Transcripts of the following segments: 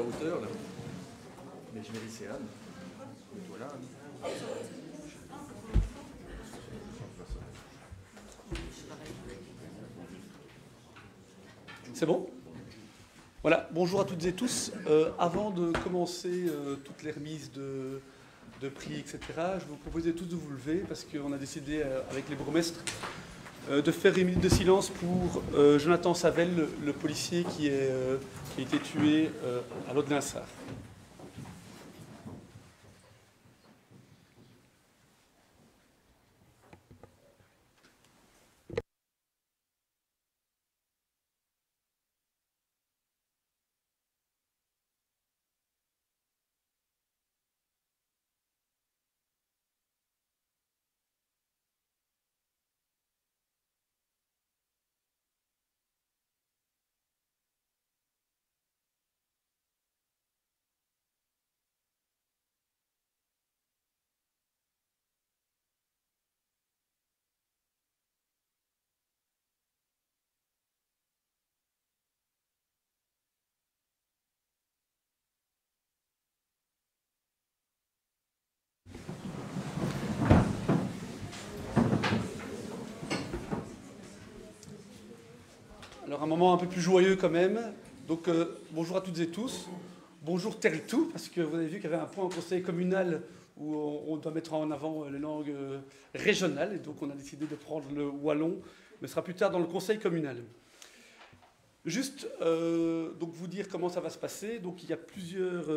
hauteur, là. Mais je vais laisser Anne. Et toi là, Anne. C'est bon? Voilà, bonjour à toutes et tous. Avant de commencer toutes les remises de prix, etc., je vous proposais tous de vous lever parce qu'on a décidé avec les bourgmestres de faire une minute de silence pour Jonathan Savel, le policier qui a été tué à l'Aude-Linsart. Alors un moment un peu plus joyeux quand même. Donc bonjour à toutes et tous. Bonjour Terletou, parce que vous avez vu qu'il y avait un point au conseil communal où on doit mettre en avant les langues régionales. Et donc on a décidé de prendre le wallon, mais ce sera plus tard dans le conseil communal. Juste donc vous dire comment ça va se passer. Donc il y a plusieurs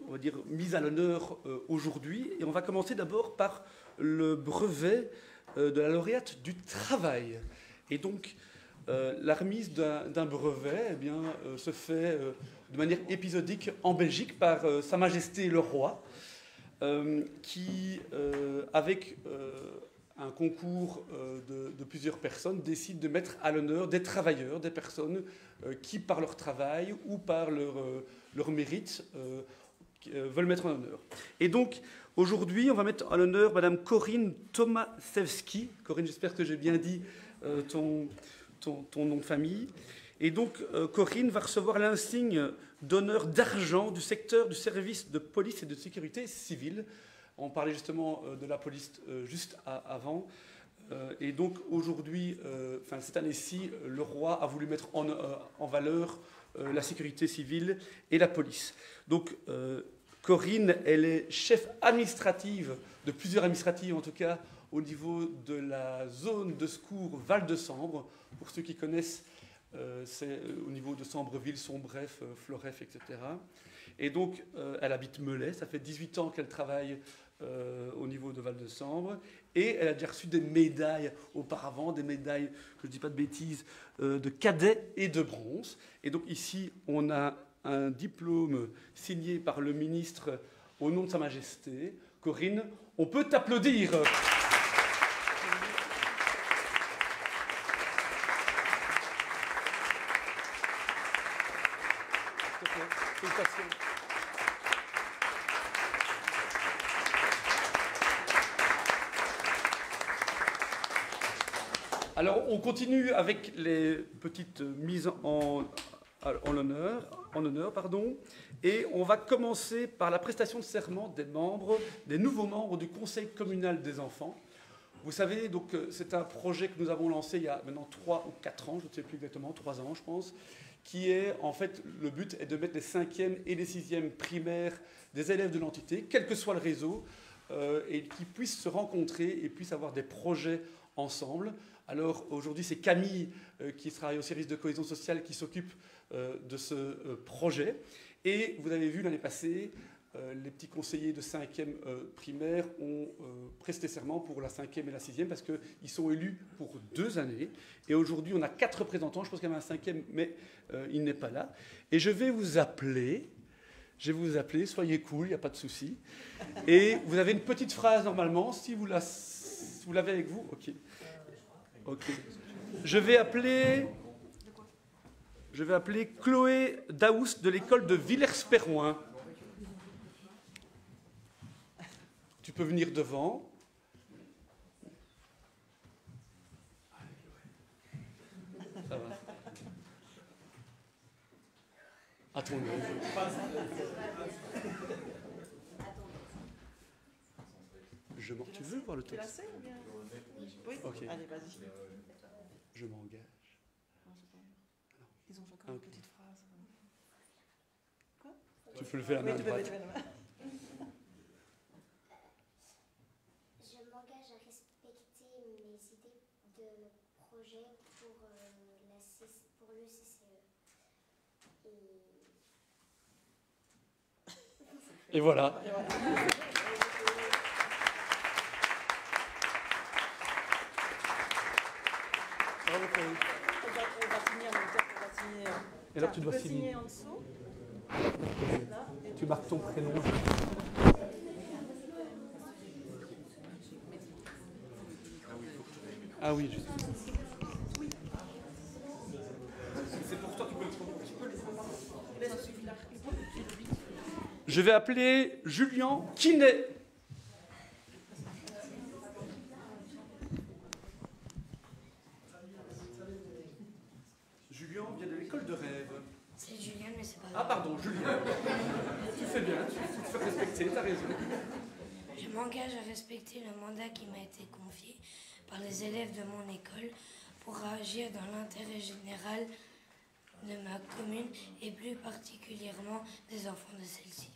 on va dire, mises à l'honneur aujourd'hui. Et on va commencer d'abord par le brevet de la lauréate du travail. Et donc la remise d'un brevet se fait de manière épisodique en Belgique par Sa Majesté le Roi, qui, avec un concours de plusieurs personnes, décide de mettre à l'honneur des travailleurs, des personnes qui, par leur travail ou par leur mérite, veulent mettre en honneur. Et donc, aujourd'hui, on va mettre en honneur Madame Corinne Tomasewski. Corinne, j'espère que j'ai bien dit ton nom de famille. Et donc, Corinne va recevoir l'insigne d'honneur d'argent du secteur du service de police et de sécurité civile. On parlait justement de la police juste avant. Et donc, aujourd'hui, cette année-ci, le roi a voulu mettre en valeur la sécurité civile et la police. Donc, Corinne, elle est chef administrative, de plusieurs administratives en tout cas, au niveau de la zone de secours Val-de-Sambre. Pour ceux qui connaissent, c'est au niveau de Sambreville, Sombref, Floref, etc. Et donc, elle habite Melay. Ça fait 18 ans qu'elle travaille au niveau de Val-de-Sambre. Et elle a déjà reçu des médailles auparavant, des médailles, que je ne dis pas de bêtises, de cadet et de bronze. Et donc ici, on a un diplôme signé par le ministre au nom de Sa Majesté. Corinne, on peut t'applaudir. Félicitations. Alors, on continue avec les petites mises en honneur, et on va commencer par la prestation de serment des nouveaux membres du Conseil communal des enfants. Vous savez, donc, c'est un projet que nous avons lancé il y a maintenant 3 ou 4 ans, je ne sais plus exactement, 3 ans je pense, qui est, en fait, le but est de mettre les 5e et les 6e primaires des élèves de l'entité, quel que soit le réseau, et qu'ils puissent se rencontrer et puissent avoir des projets ensemble. Alors aujourd'hui, c'est Camille qui travaille au service de cohésion sociale qui s'occupe de ce projet. Et vous avez vu l'année passée, les petits conseillers de 5e primaire ont presté serment pour la 5e et la 6e parce qu'ils sont élus pour 2 années. Et aujourd'hui, on a 4 représentants. Je pense qu'il y en a un 5e, mais il n'est pas là. Et je vais vous appeler. Soyez cool, il n'y a pas de souci. Et vous avez une petite phrase normalement, si vous l'avez avec vous, ok. Je vais appeler Chloé Daous de l'école de Villers-Perrouin. Tu peux venir devant. Ça va. À ton aise. Tu veux voir le Tu la texte? sais ou bien? Oui. Ok. Allez, vas-y. Je m'engage. Ils ont fait encore Ok. une petite phrase. Quoi? Tu peux lever la main Oui, tu peux droite. lever la main. Je m'engage à respecter mes idées de projet pour, pour le CCE. Et voilà. Et voilà. Bravo, Chloé. On va signer en même temps. On va signer. Et là, Tiens, tu dois peux signer. en dessous. Là, et Tu marques ton prénom. Ah oui, juste. C'est pour toi, tu peux le prendre. Je vais appeler Julien Kinet. Julien vient de l'école de rêve. C'est Julien, mais c'est pas Ah pardon, Julien. Tu fais bien, tu te fais respecter, t'as raison. Je m'engage à respecter le mandat qui m'a été confié par les élèves de mon école pour agir dans l'intérêt général de ma commune et plus particulièrement des enfants de celle-ci.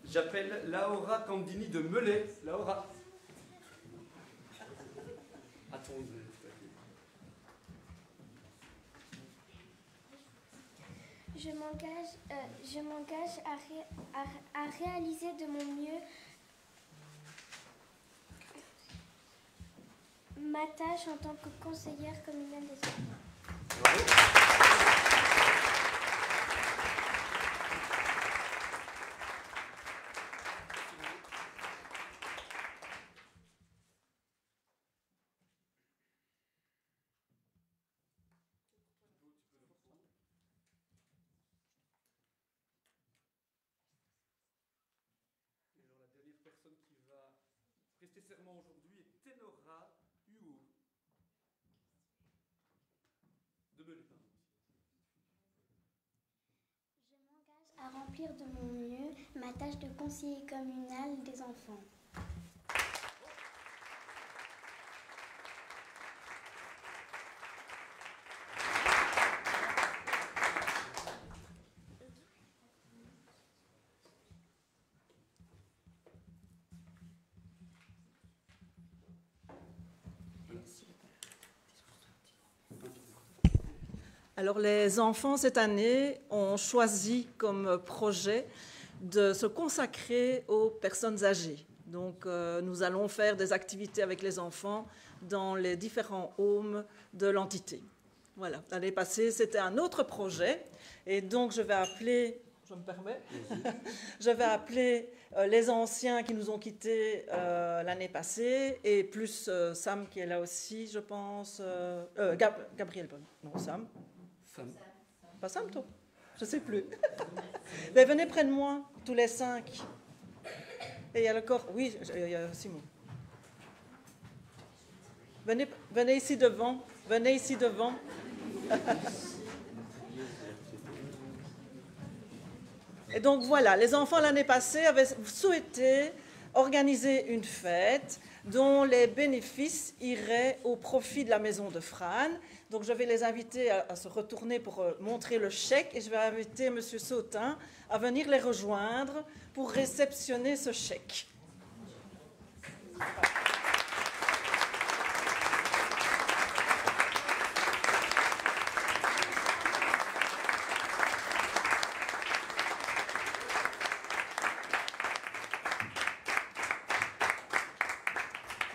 J'appelle Laura Candini de Melay. Laura. Attendez. Je m'engage à réaliser de mon mieux ma tâche en tant que conseillère communale des enfants. Bravo. La dernière personne qui va prester serment aujourd'hui est Ténora Huot. De Melay, pardon. Je m'engage à remplir de mon mieux ma tâche de conseiller communal des enfants. Alors les enfants, cette année, ont choisi comme projet de se consacrer aux personnes âgées. Donc nous allons faire des activités avec les enfants dans les différents homes de l'entité. Voilà, l'année passée, c'était un autre projet. Et donc je vais appeler, je me permets, je vais appeler les anciens qui nous ont quittés l'année passée, et plus Sam qui est là aussi, je pense. Gabriel, pardon. Non, Sam. Sam. Pas Sam, toi? Je ne sais plus. Mais venez près de moi, tous les 5. Et il y a le corps. Oui, il y a Simon. Venez ici devant. Venez ici devant. Et donc voilà, les enfants l'année passée avaient souhaité organiser une fête dont les bénéfices iraient au profit de la maison de Fran. Donc je vais les inviter à se retourner pour montrer le chèque, et je vais inviter M. Sautin à venir les rejoindre pour réceptionner ce chèque.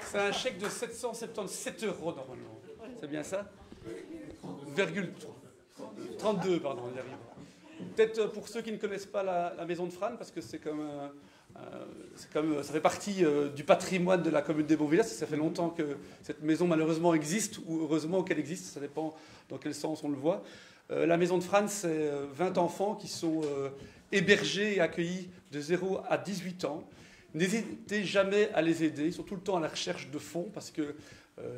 C'est un chèque de 777 € normalement. C'est bien ça? Virgule 32, pardon, on y arrive. Peut-être pour ceux qui ne connaissent pas la maison de Fran, parce que c'est comme Ça fait partie du patrimoine de la commune des Beauvillas. Ça fait longtemps que cette maison, malheureusement, existe, ou heureusement qu'elle existe, ça dépend dans quel sens on le voit. La maison de Franz, c'est 20 enfants qui sont hébergés et accueillis de 0 à 18 ans. N'hésitez jamais à les aider, ils sont tout le temps à la recherche de fonds, parce que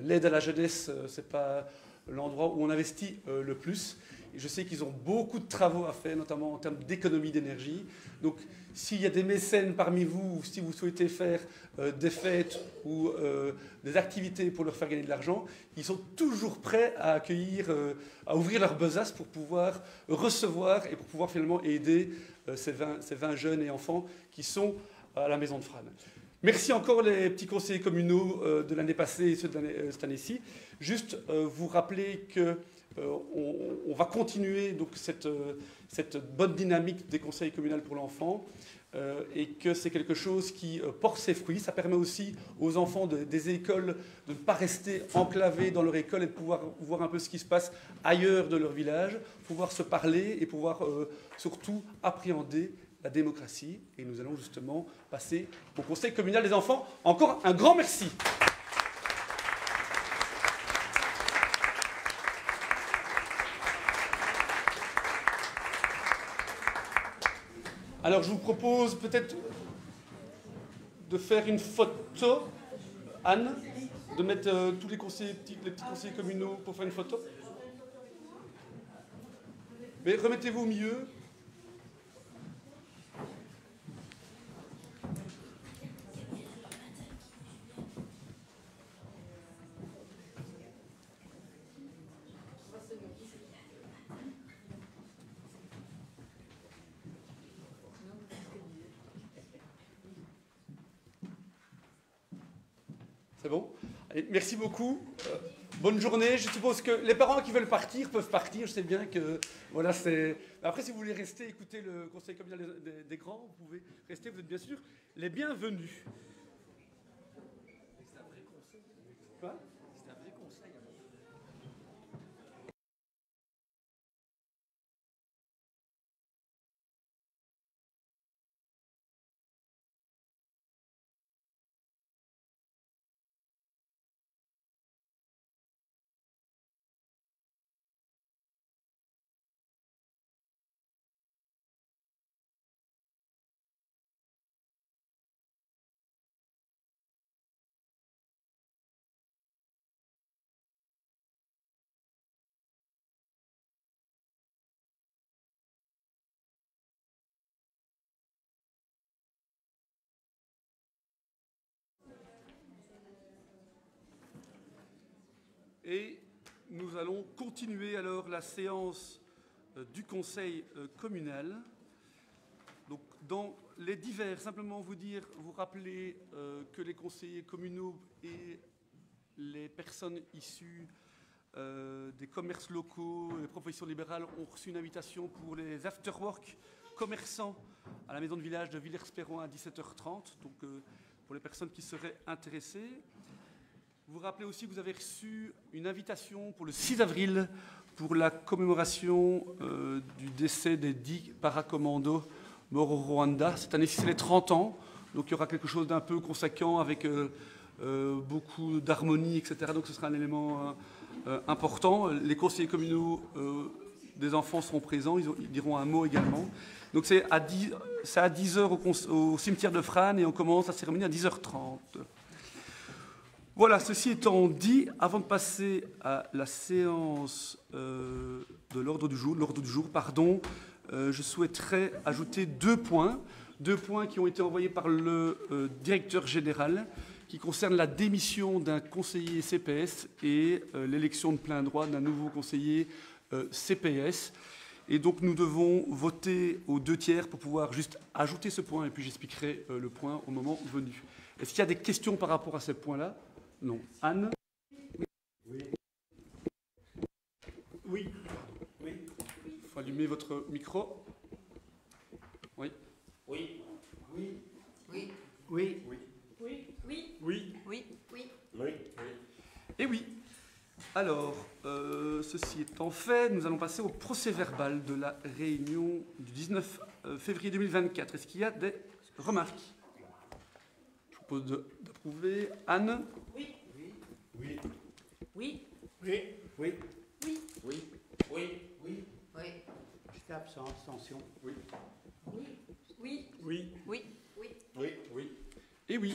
l'aide à la jeunesse, ce n'est pas l'endroit où on investit le plus. Et je sais qu'ils ont beaucoup de travaux à faire, notamment en termes d'économie d'énergie. Donc, s'il y a des mécènes parmi vous, ou si vous souhaitez faire des fêtes ou des activités pour leur faire gagner de l'argent, ils sont toujours prêts à accueillir, à ouvrir leur besace pour pouvoir recevoir et pour pouvoir finalement aider ces 20 jeunes et enfants qui sont à la maison de Fran. Merci encore les petits conseillers communaux de l'année passée et ceux de cette année-ci. Juste vous rappeler que on va continuer donc cette bonne dynamique des conseils communaux pour l'enfant et que c'est quelque chose qui porte ses fruits. Ça permet aussi aux enfants des écoles de ne pas rester enclavés dans leur école et de pouvoir voir un peu ce qui se passe ailleurs de leur village, pouvoir se parler et pouvoir surtout appréhender la démocratie. Et nous allons justement passer au conseil communal des enfants. Encore un grand merci. Alors, je vous propose peut-être de faire une photo, Anne, de mettre tous les petits conseillers communaux pour faire une photo. Mais remettez-vous au milieu. C'est bon? Allez, merci beaucoup. Bonne journée. Je suppose que les parents qui veulent partir peuvent partir. Je sais bien que voilà, c'est. Après, si vous voulez rester, écouter le conseil communal des grands, vous pouvez rester. Vous êtes bien sûr les bienvenus. C'est un vrai conseil. Quoi? C'est un vrai conseil. Et nous allons continuer alors la séance du conseil communal. Donc, dans les divers, simplement vous rappeler que les conseillers communaux et les personnes issues des commerces locaux, des professions libérales ont reçu une invitation pour les after-work commerçants à la maison de village de Villers-Perron à 17h30. Donc, pour les personnes qui seraient intéressées. Vous rappelez aussi que vous avez reçu une invitation pour le 6 avril pour la commémoration du décès des 10 paracommandos morts au Rwanda. Cette année-ci, c'est les 30 ans, donc il y aura quelque chose d'un peu conséquent avec beaucoup d'harmonie, etc. Donc ce sera un élément important. Les conseillers communaux des enfants seront présents, ils diront un mot également. Donc c'est à 10h au cimetière de Frasnes et on commence la cérémonie à 10h30. Voilà, ceci étant dit, avant de passer à la séance de l'ordre du jour, je souhaiterais ajouter deux points qui ont été envoyés par le directeur général, qui concernent la démission d'un conseiller CPS et l'élection de plein droit d'un nouveau conseiller CPS. Et donc nous devons voter aux 2/3 pour pouvoir juste ajouter ce point, et puis j'expliquerai le point au moment venu. Est-ce qu'il y a des questions par rapport à ces points-là? Non. Anne? Oui. Oui. Oui. Il faut allumer votre micro. Oui. Oui. Oui. Oui. Oui. Oui. Oui. Oui. Oui. Oui. Oui. Oui. Et oui. Alors, ceci étant fait, nous allons passer au procès-verbal de la réunion du 19 février 2024. Est-ce qu'il y a des remarques? propose d'approuver. Anne? Oui. Oui. Oui. Oui. Oui. Oui. Oui. Oui. Oui. Oui. J'étais absent, abstention. Oui. Oui. Oui. Oui. Oui. Oui. Oui. Oui. Et oui.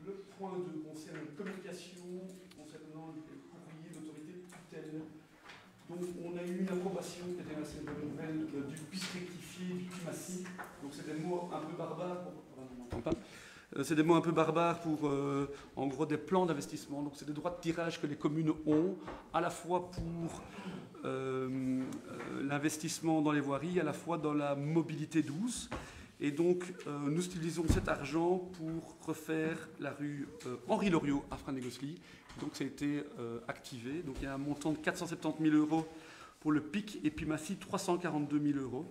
Le point 2 concerne la communication concernant les courriers d'autorité de tutelle. Donc on a eu une approbation, qui était assez bonne nouvelle, du PIS rectifié, du PIMACI. Donc c'est des mots un peu barbares. C'est des mots un peu barbares pour, en gros, des plans d'investissement. Donc c'est des droits de tirage que les communes ont, à la fois pour l'investissement dans les voiries, à la fois dans la mobilité douce. Et donc, nous utilisons cet argent pour refaire la rue Henri Loriot à Frasnes-Gosselie. Donc, ça a été activé. Donc, il y a un montant de 470 000 € pour le PIC et PIMACI 342 000 €.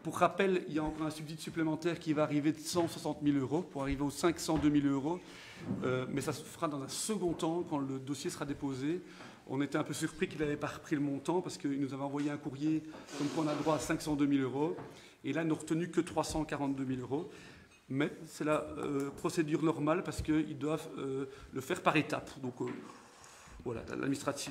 Pour rappel, il y a encore un subside supplémentaire qui va arriver de 160 000 € pour arriver aux 502 000 €. Mais ça se fera dans un second temps quand le dossier sera déposé. On était un peu surpris qu'il n'avait pas repris le montant parce qu'il nous avait envoyé un courrier comme quoi on a droit à 502 000 €. Et là, ils n'ont retenu que 342 000 €. Mais c'est la procédure normale parce qu'ils doivent le faire par étapes. Donc voilà,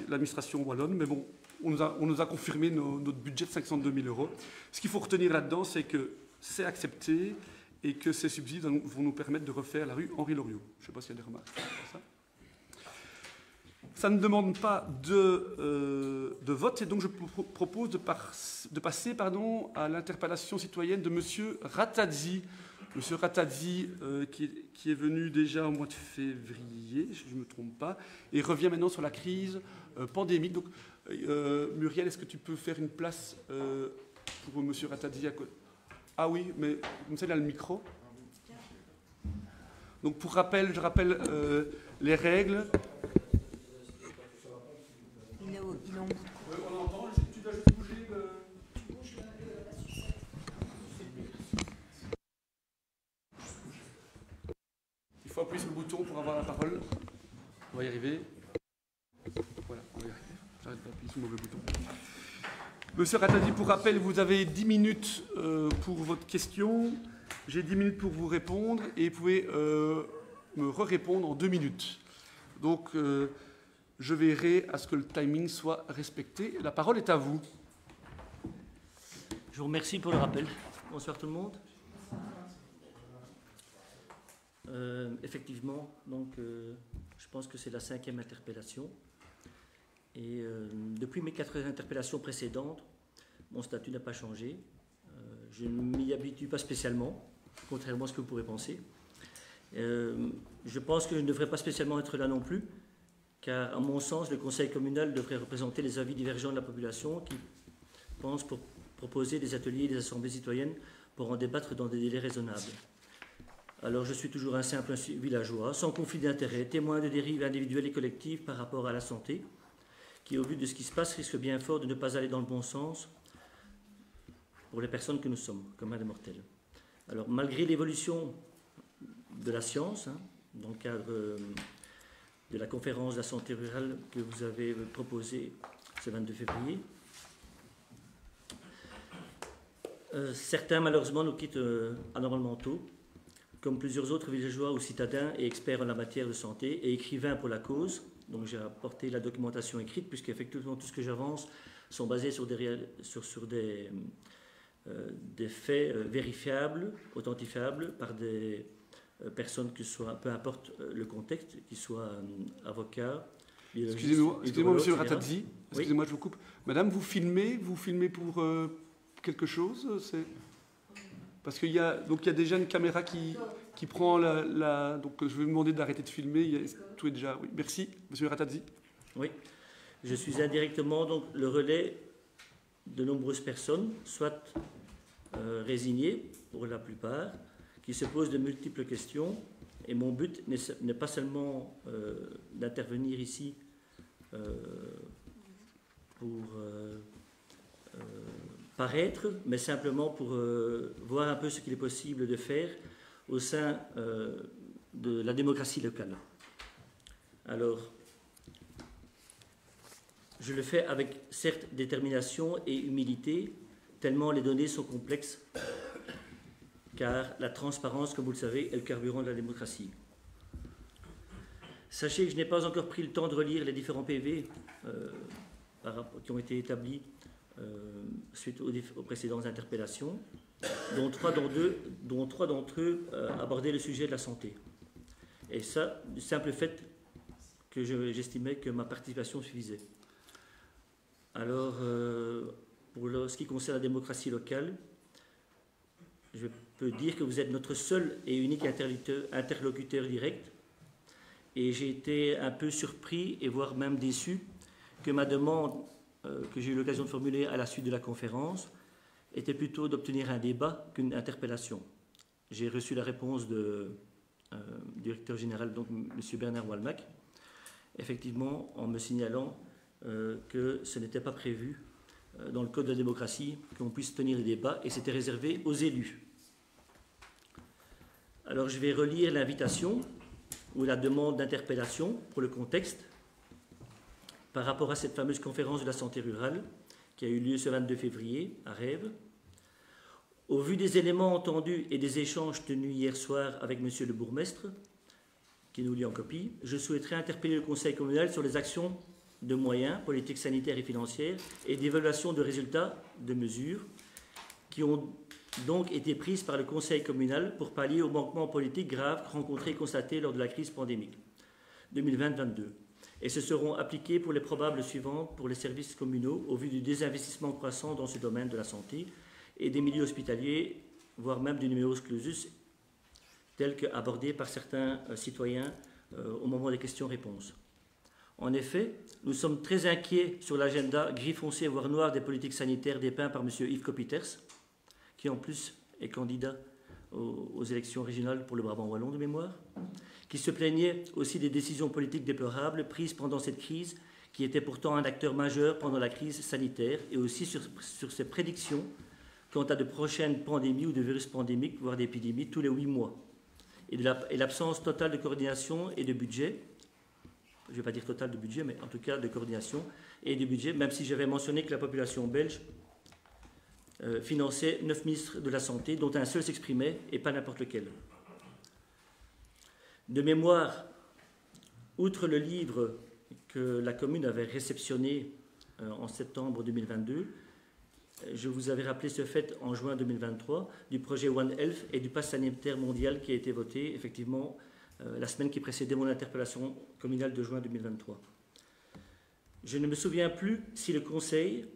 l'administration wallonne. Mais bon, on nous a confirmé notre budget de 502 000 €. Ce qu'il faut retenir là-dedans, c'est que c'est accepté et que ces subsides vont nous permettre de refaire la rue Henri Loriot. Je ne sais pas s'il y a des remarques sur ça. Ça ne demande pas de vote et donc je propose de passer à l'interpellation citoyenne de M. Ratazzi. M. Ratazzi qui est venu déjà au mois de février, si je ne me trompe pas, et revient maintenant sur la crise pandémique. Donc, Muriel, est-ce que tu peux faire une place pour M. Ratazzi à côté? Ah oui, mais comme ça, il a le micro. Donc, pour rappel, je rappelle les règles. Il est en bout de cours. On entend, tu dois juste bouger Tu bouges la sucette. Il faut appuyer sur le bouton pour avoir la parole. On va y arriver. Voilà, on va y arriver. J'arrête d'appuyer sur le mauvais bouton. Monsieur Ratazzi, pour rappel, vous avez 10 minutes pour votre question. J'ai 10 minutes pour vous répondre et vous pouvez me re-répondre en 2 minutes. Donc, je veillerai à ce que le timing soit respecté. La parole est à vous. Je vous remercie pour le rappel. Bonsoir tout le monde. Effectivement, donc, je pense que c'est la 5e interpellation. Et depuis mes 4 interpellations précédentes, mon statut n'a pas changé. Je ne m'y habitue pas spécialement, contrairement à ce que vous pourrez penser. Je pense que je ne devrais pas spécialement être là non plus, car à mon sens, le conseil communal devrait représenter les avis divergents de la population qui pense pour proposer des ateliers et des assemblées citoyennes pour en débattre dans des délais raisonnables. Alors je suis toujours un simple villageois, sans conflit d'intérêt, témoin de dérives individuelles et collectives par rapport à la santé, qui au vu de ce qui se passe risque bien fort de ne pas aller dans le bon sens pour les personnes que nous sommes, comme un des mortels. Alors malgré l'évolution de la science, dans le cadre de la conférence de la santé rurale que vous avez proposée ce 22 février, certains malheureusement nous quittent anormalement tôt, comme plusieurs autres villageois ou citadins et experts en la matière de santé et écrivains pour la cause. Donc j'ai apporté la documentation écrite puisqu'effectivement tout ce que j'avance sont basés sur des faits vérifiables, authentifiables par des personnes que ce soit, peu importe le contexte, qu'ils soient avocats. Excusez-moi, monsieur Ratazzi, excusez-moi, oui. je vous coupe. Madame, vous filmez pour quelque chose? Parce qu'il y a déjà une caméra qui prend donc je vais vous demander d'arrêter de filmer. Tout est déjà. Oui, merci, monsieur Ratazzi. Oui, je suis indirectement donc le relais de nombreuses personnes, soit résignées pour la plupart, qui se posent de multiples questions. Et mon but n'est pas seulement d'intervenir ici pour paraître, mais simplement pour voir un peu ce qu'il est possible de faire au sein de la démocratie locale. Alors, je le fais avec certes détermination et humilité, tellement les données sont complexes, car la transparence, comme vous le savez, est le carburant de la démocratie. Sachez que je n'ai pas encore pris le temps de relire les différents PV qui ont été établis suite aux précédentes interpellations, dont trois d'entre eux abordaient le sujet de la santé. Et ça, du simple fait que j'estimais que ma participation suffisait. Alors, pour ce qui concerne la démocratie locale, je peux dire que vous êtes notre seul et unique interlocuteur direct. Et j'ai été un peu surpris et voire même déçu que ma demande que j'ai eu l'occasion de formuler à la suite de la conférence était plutôt d'obtenir un débat qu'une interpellation. J'ai reçu la réponse du directeur général, donc M. Bernard Walmack, effectivement en me signalant que ce n'était pas prévu dans le Code de la démocratie qu'on puisse tenir des débats et c'était réservé aux élus. Alors je vais relire l'invitation ou la demande d'interpellation pour le contexte par rapport à cette fameuse conférence de la santé rurale qui a eu lieu ce 22 février à Rèves. Au vu des éléments entendus et des échanges tenus hier soir avec monsieur le bourgmestre, qui nous lit en copie, je souhaiterais interpeller le Conseil communal sur les actions de moyens, politiques sanitaires et financières et d'évaluation de résultats de mesures qui ont donc été prises par le Conseil communal pour pallier aux manquements politiques graves rencontrés et constatés lors de la crise pandémique 2020-2022 et se seront appliquées pour les probables suivantes pour les services communaux au vu du désinvestissement croissant dans ce domaine de la santé et des milieux hospitaliers, voire même du numerus clausus tel qu'abordé par certains citoyens au moment des questions-réponses. En effet, nous sommes très inquiets sur l'agenda gris foncé voire noir des politiques sanitaires dépeint par M. Yves Copiters, qui en plus est candidat aux élections régionales pour le Brabant wallon de mémoire, qui se plaignait aussi des décisions politiques déplorables prises pendant cette crise, qui était pourtant un acteur majeur pendant la crise sanitaire, et aussi sur ses prédictions quant à de prochaines pandémies ou de virus pandémiques, voire d'épidémies, tous les 8 mois, et l'absence totale de coordination et de budget. Je ne vais pas dire total de budget, mais en tout cas de coordination et de budget, même si j'avais mentionné que la population belge finançait 9 ministres de la Santé, dont un seul s'exprimait, et pas n'importe lequel. De mémoire, outre le livre que la commune avait réceptionné en septembre 2022, je vous avais rappelé ce fait en juin 2023, du projet One Health et du pass sanitaire mondial qui a été voté, effectivement, la semaine qui précédait mon interpellation communale de juin 2023. Je ne me souviens plus si le Conseil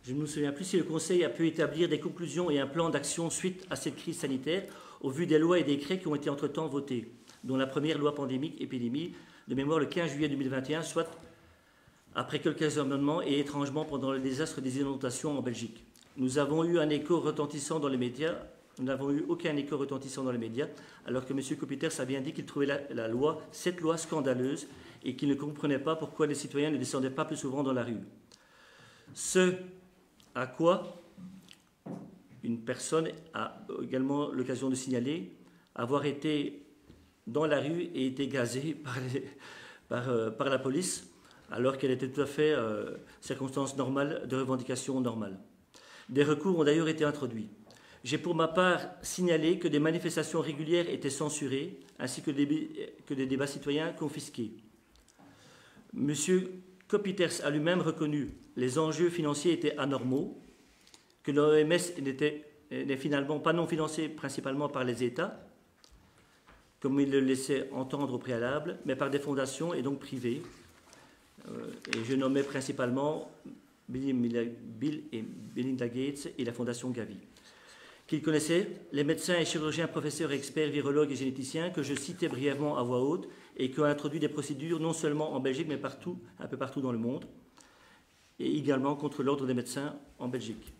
Je ne me souviens plus si le Conseil a pu établir des conclusions et un plan d'action suite à cette crise sanitaire au vu des lois et décrets qui ont été entre-temps votés, dont la première loi pandémique-épidémie de mémoire le 15 juillet 2021, soit après quelques amendements et étrangement pendant le désastre des inondations en Belgique. Nous avons eu un écho retentissant dans les médias. Nous n'avons eu aucun écho retentissant dans les médias, alors que M. Copiters a bien dit qu'il trouvait cette loi scandaleuse et qu'il ne comprenait pas pourquoi les citoyens ne descendaient pas plus souvent dans la rue. Ce à quoi une personne a également l'occasion de signaler avoir été dans la rue et été gazée par la police, alors qu'elle était tout à fait circonstance normale, de revendication normale. Des recours ont d'ailleurs été introduits. J'ai pour ma part signalé que des manifestations régulières étaient censurées, ainsi que des débats citoyens confisqués. M. Copiters a lui-même reconnu les enjeux financiers étaient anormaux, que l'OMS n'est finalement pas non financé principalement par les États, comme il le laissait entendre au préalable, mais par des fondations et donc privées. Et je nommais principalement Bill et Melinda Gates et la fondation Gavi. Qu'il connaissait, les médecins et chirurgiens, professeurs, experts, virologues et généticiens, que je citais brièvement à voix haute, et qui ont introduit des procédures non seulement en Belgique, mais partout, un peu partout dans le monde, et également contre l'ordre des médecins en Belgique.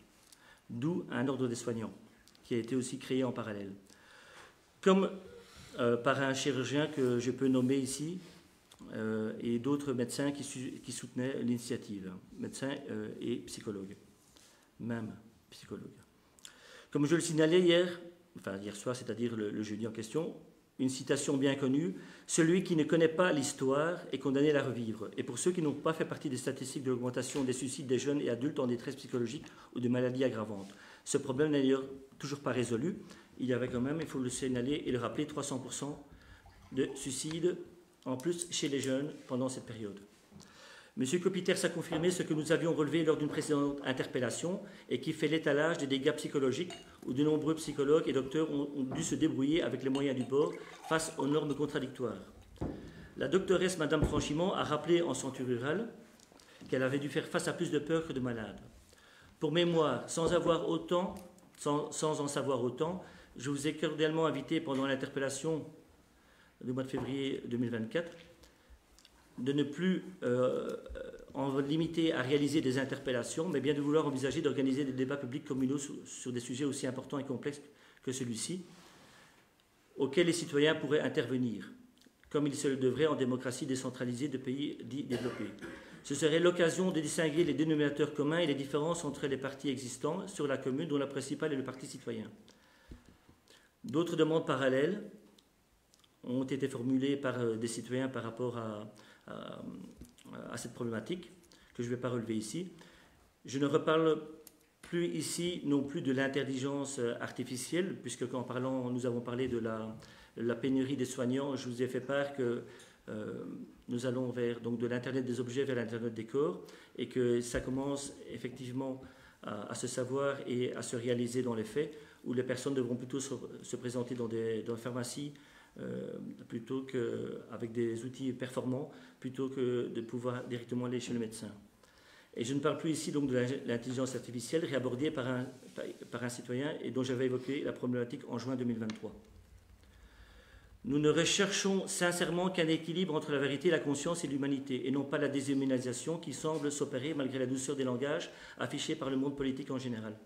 D'où un ordre des soignants, qui a été aussi créé en parallèle. Comme par un chirurgien que je peux nommer ici, et d'autres médecins qui soutenaient l'initiative, médecins et psychologues, même psychologues. Comme je le signalais hier, enfin hier soir, c'est-à-dire le jeudi en question, une citation bien connue, « Celui qui ne connaît pas l'histoire est condamné à la revivre. » Et pour ceux qui n'ont pas fait partie des statistiques de l'augmentation des suicides des jeunes et adultes en détresse psychologique ou de maladies aggravantes. Ce problème n'est d'ailleurs toujours pas résolu. Il y avait quand même, il faut le signaler et le rappeler, 300% de suicides en plus chez les jeunes pendant cette période. M. Copiters a confirmé ce que nous avions relevé lors d'une précédente interpellation et qui fait l'étalage des dégâts psychologiques où de nombreux psychologues et docteurs ont dû se débrouiller avec les moyens du bord face aux normes contradictoires. La doctoresse Madame Franchimont a rappelé en santé rurale qu'elle avait dû faire face à plus de peur que de malades. Pour mémoire, sans en savoir autant, je vous ai cordialement invité pendant l'interpellation du mois de février 2024 de ne plus en limiter à réaliser des interpellations, mais bien de vouloir envisager d'organiser des débats publics communaux sur des sujets aussi importants et complexes que celui-ci, auxquels les citoyens pourraient intervenir, comme il se le devrait en démocratie décentralisée de pays dits développés. Ce serait l'occasion de distinguer les dénominateurs communs et les différences entre les partis existants sur la commune, dont la principale est le Parti citoyen. D'autres demandes parallèles ont été formulées par des citoyens par rapport à cette problématique, que je ne vais pas relever ici. Je ne reparle plus ici non plus de l'intelligence artificielle, puisque quand nous avons parlé de la pénurie des soignants, je vous ai fait part que nous allons vers donc, de l'Internet des objets vers l'Internet des corps, et que ça commence effectivement à se savoir et à se réaliser dans les faits, où les personnes devront plutôt se présenter dans des pharmacies, plutôt qu'avec des outils performants, plutôt que de pouvoir directement aller chez le médecin. Et je ne parle plus ici donc de l'intelligence artificielle réabordée par un citoyen et dont j'avais évoqué la problématique en juin 2023. Nous ne recherchons sincèrement qu'un équilibre entre la vérité, la conscience et l'humanité, et non pas la déshumanisation qui semble s'opérer malgré la douceur des langages affichés par le monde politique en général.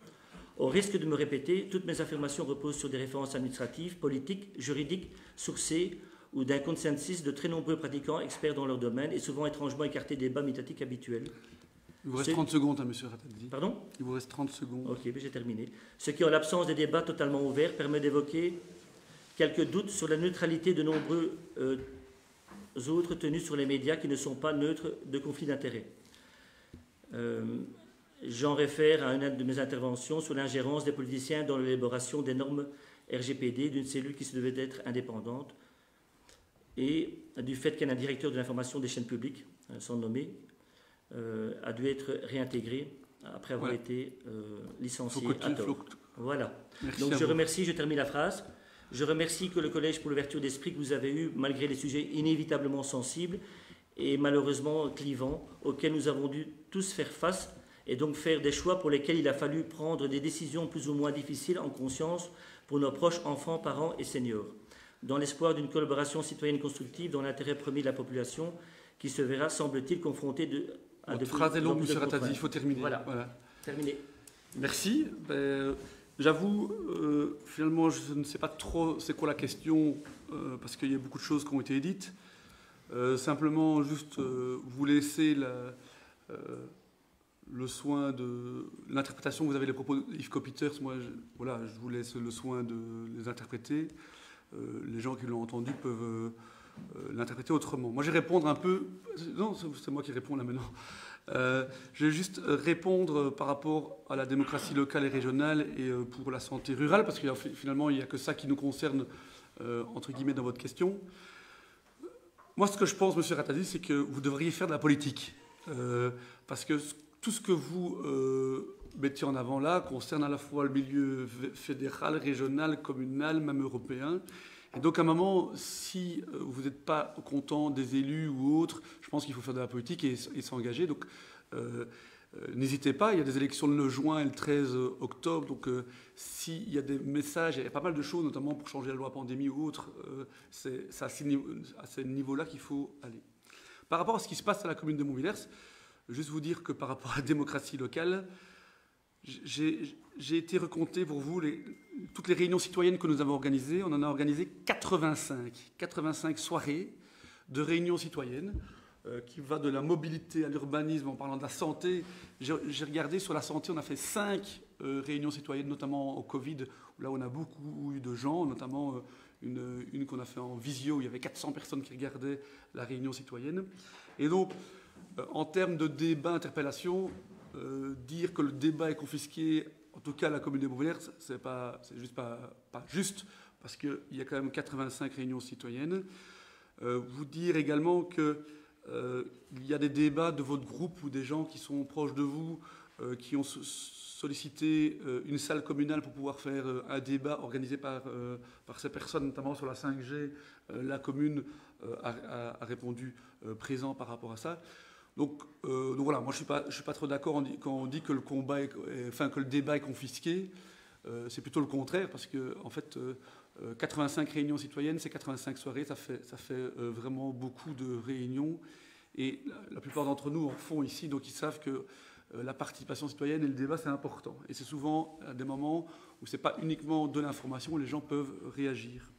Au risque de me répéter, toutes mes affirmations reposent sur des références administratives, politiques, juridiques, sourcées ou d'un consensus de très nombreux pratiquants experts dans leur domaine et souvent étrangement écartés des débats médiatiques habituels. Il vous reste 30 secondes, hein, monsieur Rattaldi. Pardon ? Il vous reste 30 secondes. Ok, j'ai terminé. Ce qui, en l'absence des débats totalement ouverts, permet d'évoquer quelques doutes sur la neutralité de nombreux autres tenus sur les médias qui ne sont pas neutres de conflits d'intérêts. J'en réfère à une de mes interventions sur l'ingérence des politiciens dans l'élaboration des normes RGPD d'une cellule qui se devait d'être indépendante et du fait qu'un directeur de l'information des chaînes publiques, sans nommer, a dû être réintégré après avoir été licencié à tort. Voilà. Merci. Donc je remercie, je termine la phrase. Je remercie que le Collège pour l'ouverture d'esprit que vous avez eu, malgré les sujets inévitablement sensibles et malheureusement clivants, auxquels nous avons dû tous faire face, et donc faire des choix pour lesquels il a fallu prendre des décisions plus ou moins difficiles en conscience pour nos proches enfants, parents et seniors, dans l'espoir d'une collaboration citoyenne constructive dans l'intérêt premier de la population qui se verra, semble-t-il, confrontée à de Votre phrase est longue, monsieur Rattaldi, il faut terminer. Voilà. Terminé. Merci. J'avoue, finalement, je ne sais pas trop c'est quoi la question, parce qu'il y a beaucoup de choses qui ont été dites. Simplement, juste vous laisser le soin de l'interprétation. Vous avez les propos d'Yves Copiters. Moi, je vous laisse le soin de les interpréter. Les gens qui l'ont entendu peuvent l'interpréter autrement. Moi, je vais répondre un peu... Non, c'est moi qui réponds là maintenant. Je vais juste répondre par rapport à la démocratie locale et régionale et pour la santé rurale, parce que finalement, il n'y a que ça qui nous concerne, entre guillemets, dans votre question. Moi, ce que je pense, monsieur Rattaldi, c'est que vous devriez faire de la politique. Parce que tout ce que vous mettez en avant là concerne à la fois le milieu fédéral, régional, communal, même européen. Et donc, à un moment, si vous n'êtes pas content des élus ou autres, je pense qu'il faut faire de la politique et s'engager. Donc, n'hésitez pas. Il y a des élections le 9 juin et le 13 octobre. Donc, s'il y a des messages, il y a pas mal de choses, notamment pour changer la loi pandémie ou autre, c'est à ce niveau-là qu'il faut aller. Par rapport à ce qui se passe à la commune de Montvillers, juste vous dire que par rapport à la démocratie locale, j'ai été recompter pour vous toutes les réunions citoyennes que nous avons organisées. On en a organisé 85 soirées de réunions citoyennes. qui va de la mobilité à l'urbanisme en parlant de la santé. J'ai regardé sur la santé, on a fait 5 réunions citoyennes, notamment au Covid, où là on a beaucoup eu de gens, notamment une qu'on a fait en visio, où il y avait 400 personnes qui regardaient la réunion citoyenne. Et donc, en termes de débat, interpellation, dire que le débat est confisqué, en tout cas à la commune des Montbéliards, c'est juste pas juste, parce qu'il y a quand même 85 réunions citoyennes. Vous dire également que il y a des débats de votre groupe ou des gens qui sont proches de vous qui ont sollicité une salle communale pour pouvoir faire un débat organisé par ces personnes, notamment sur la 5G. La commune a répondu présent par rapport à ça. Donc voilà, moi je suis pas trop d'accord quand on dit que que le débat est confisqué. C'est plutôt le contraire, parce que en fait 85 réunions citoyennes, c'est 85 soirées, ça fait vraiment beaucoup de réunions. Et la plupart d'entre nous en font ici, donc ils savent que la participation citoyenne et le débat, c'est important. Et c'est souvent à des moments où ce n'est pas uniquement de l'information, les gens peuvent réagir.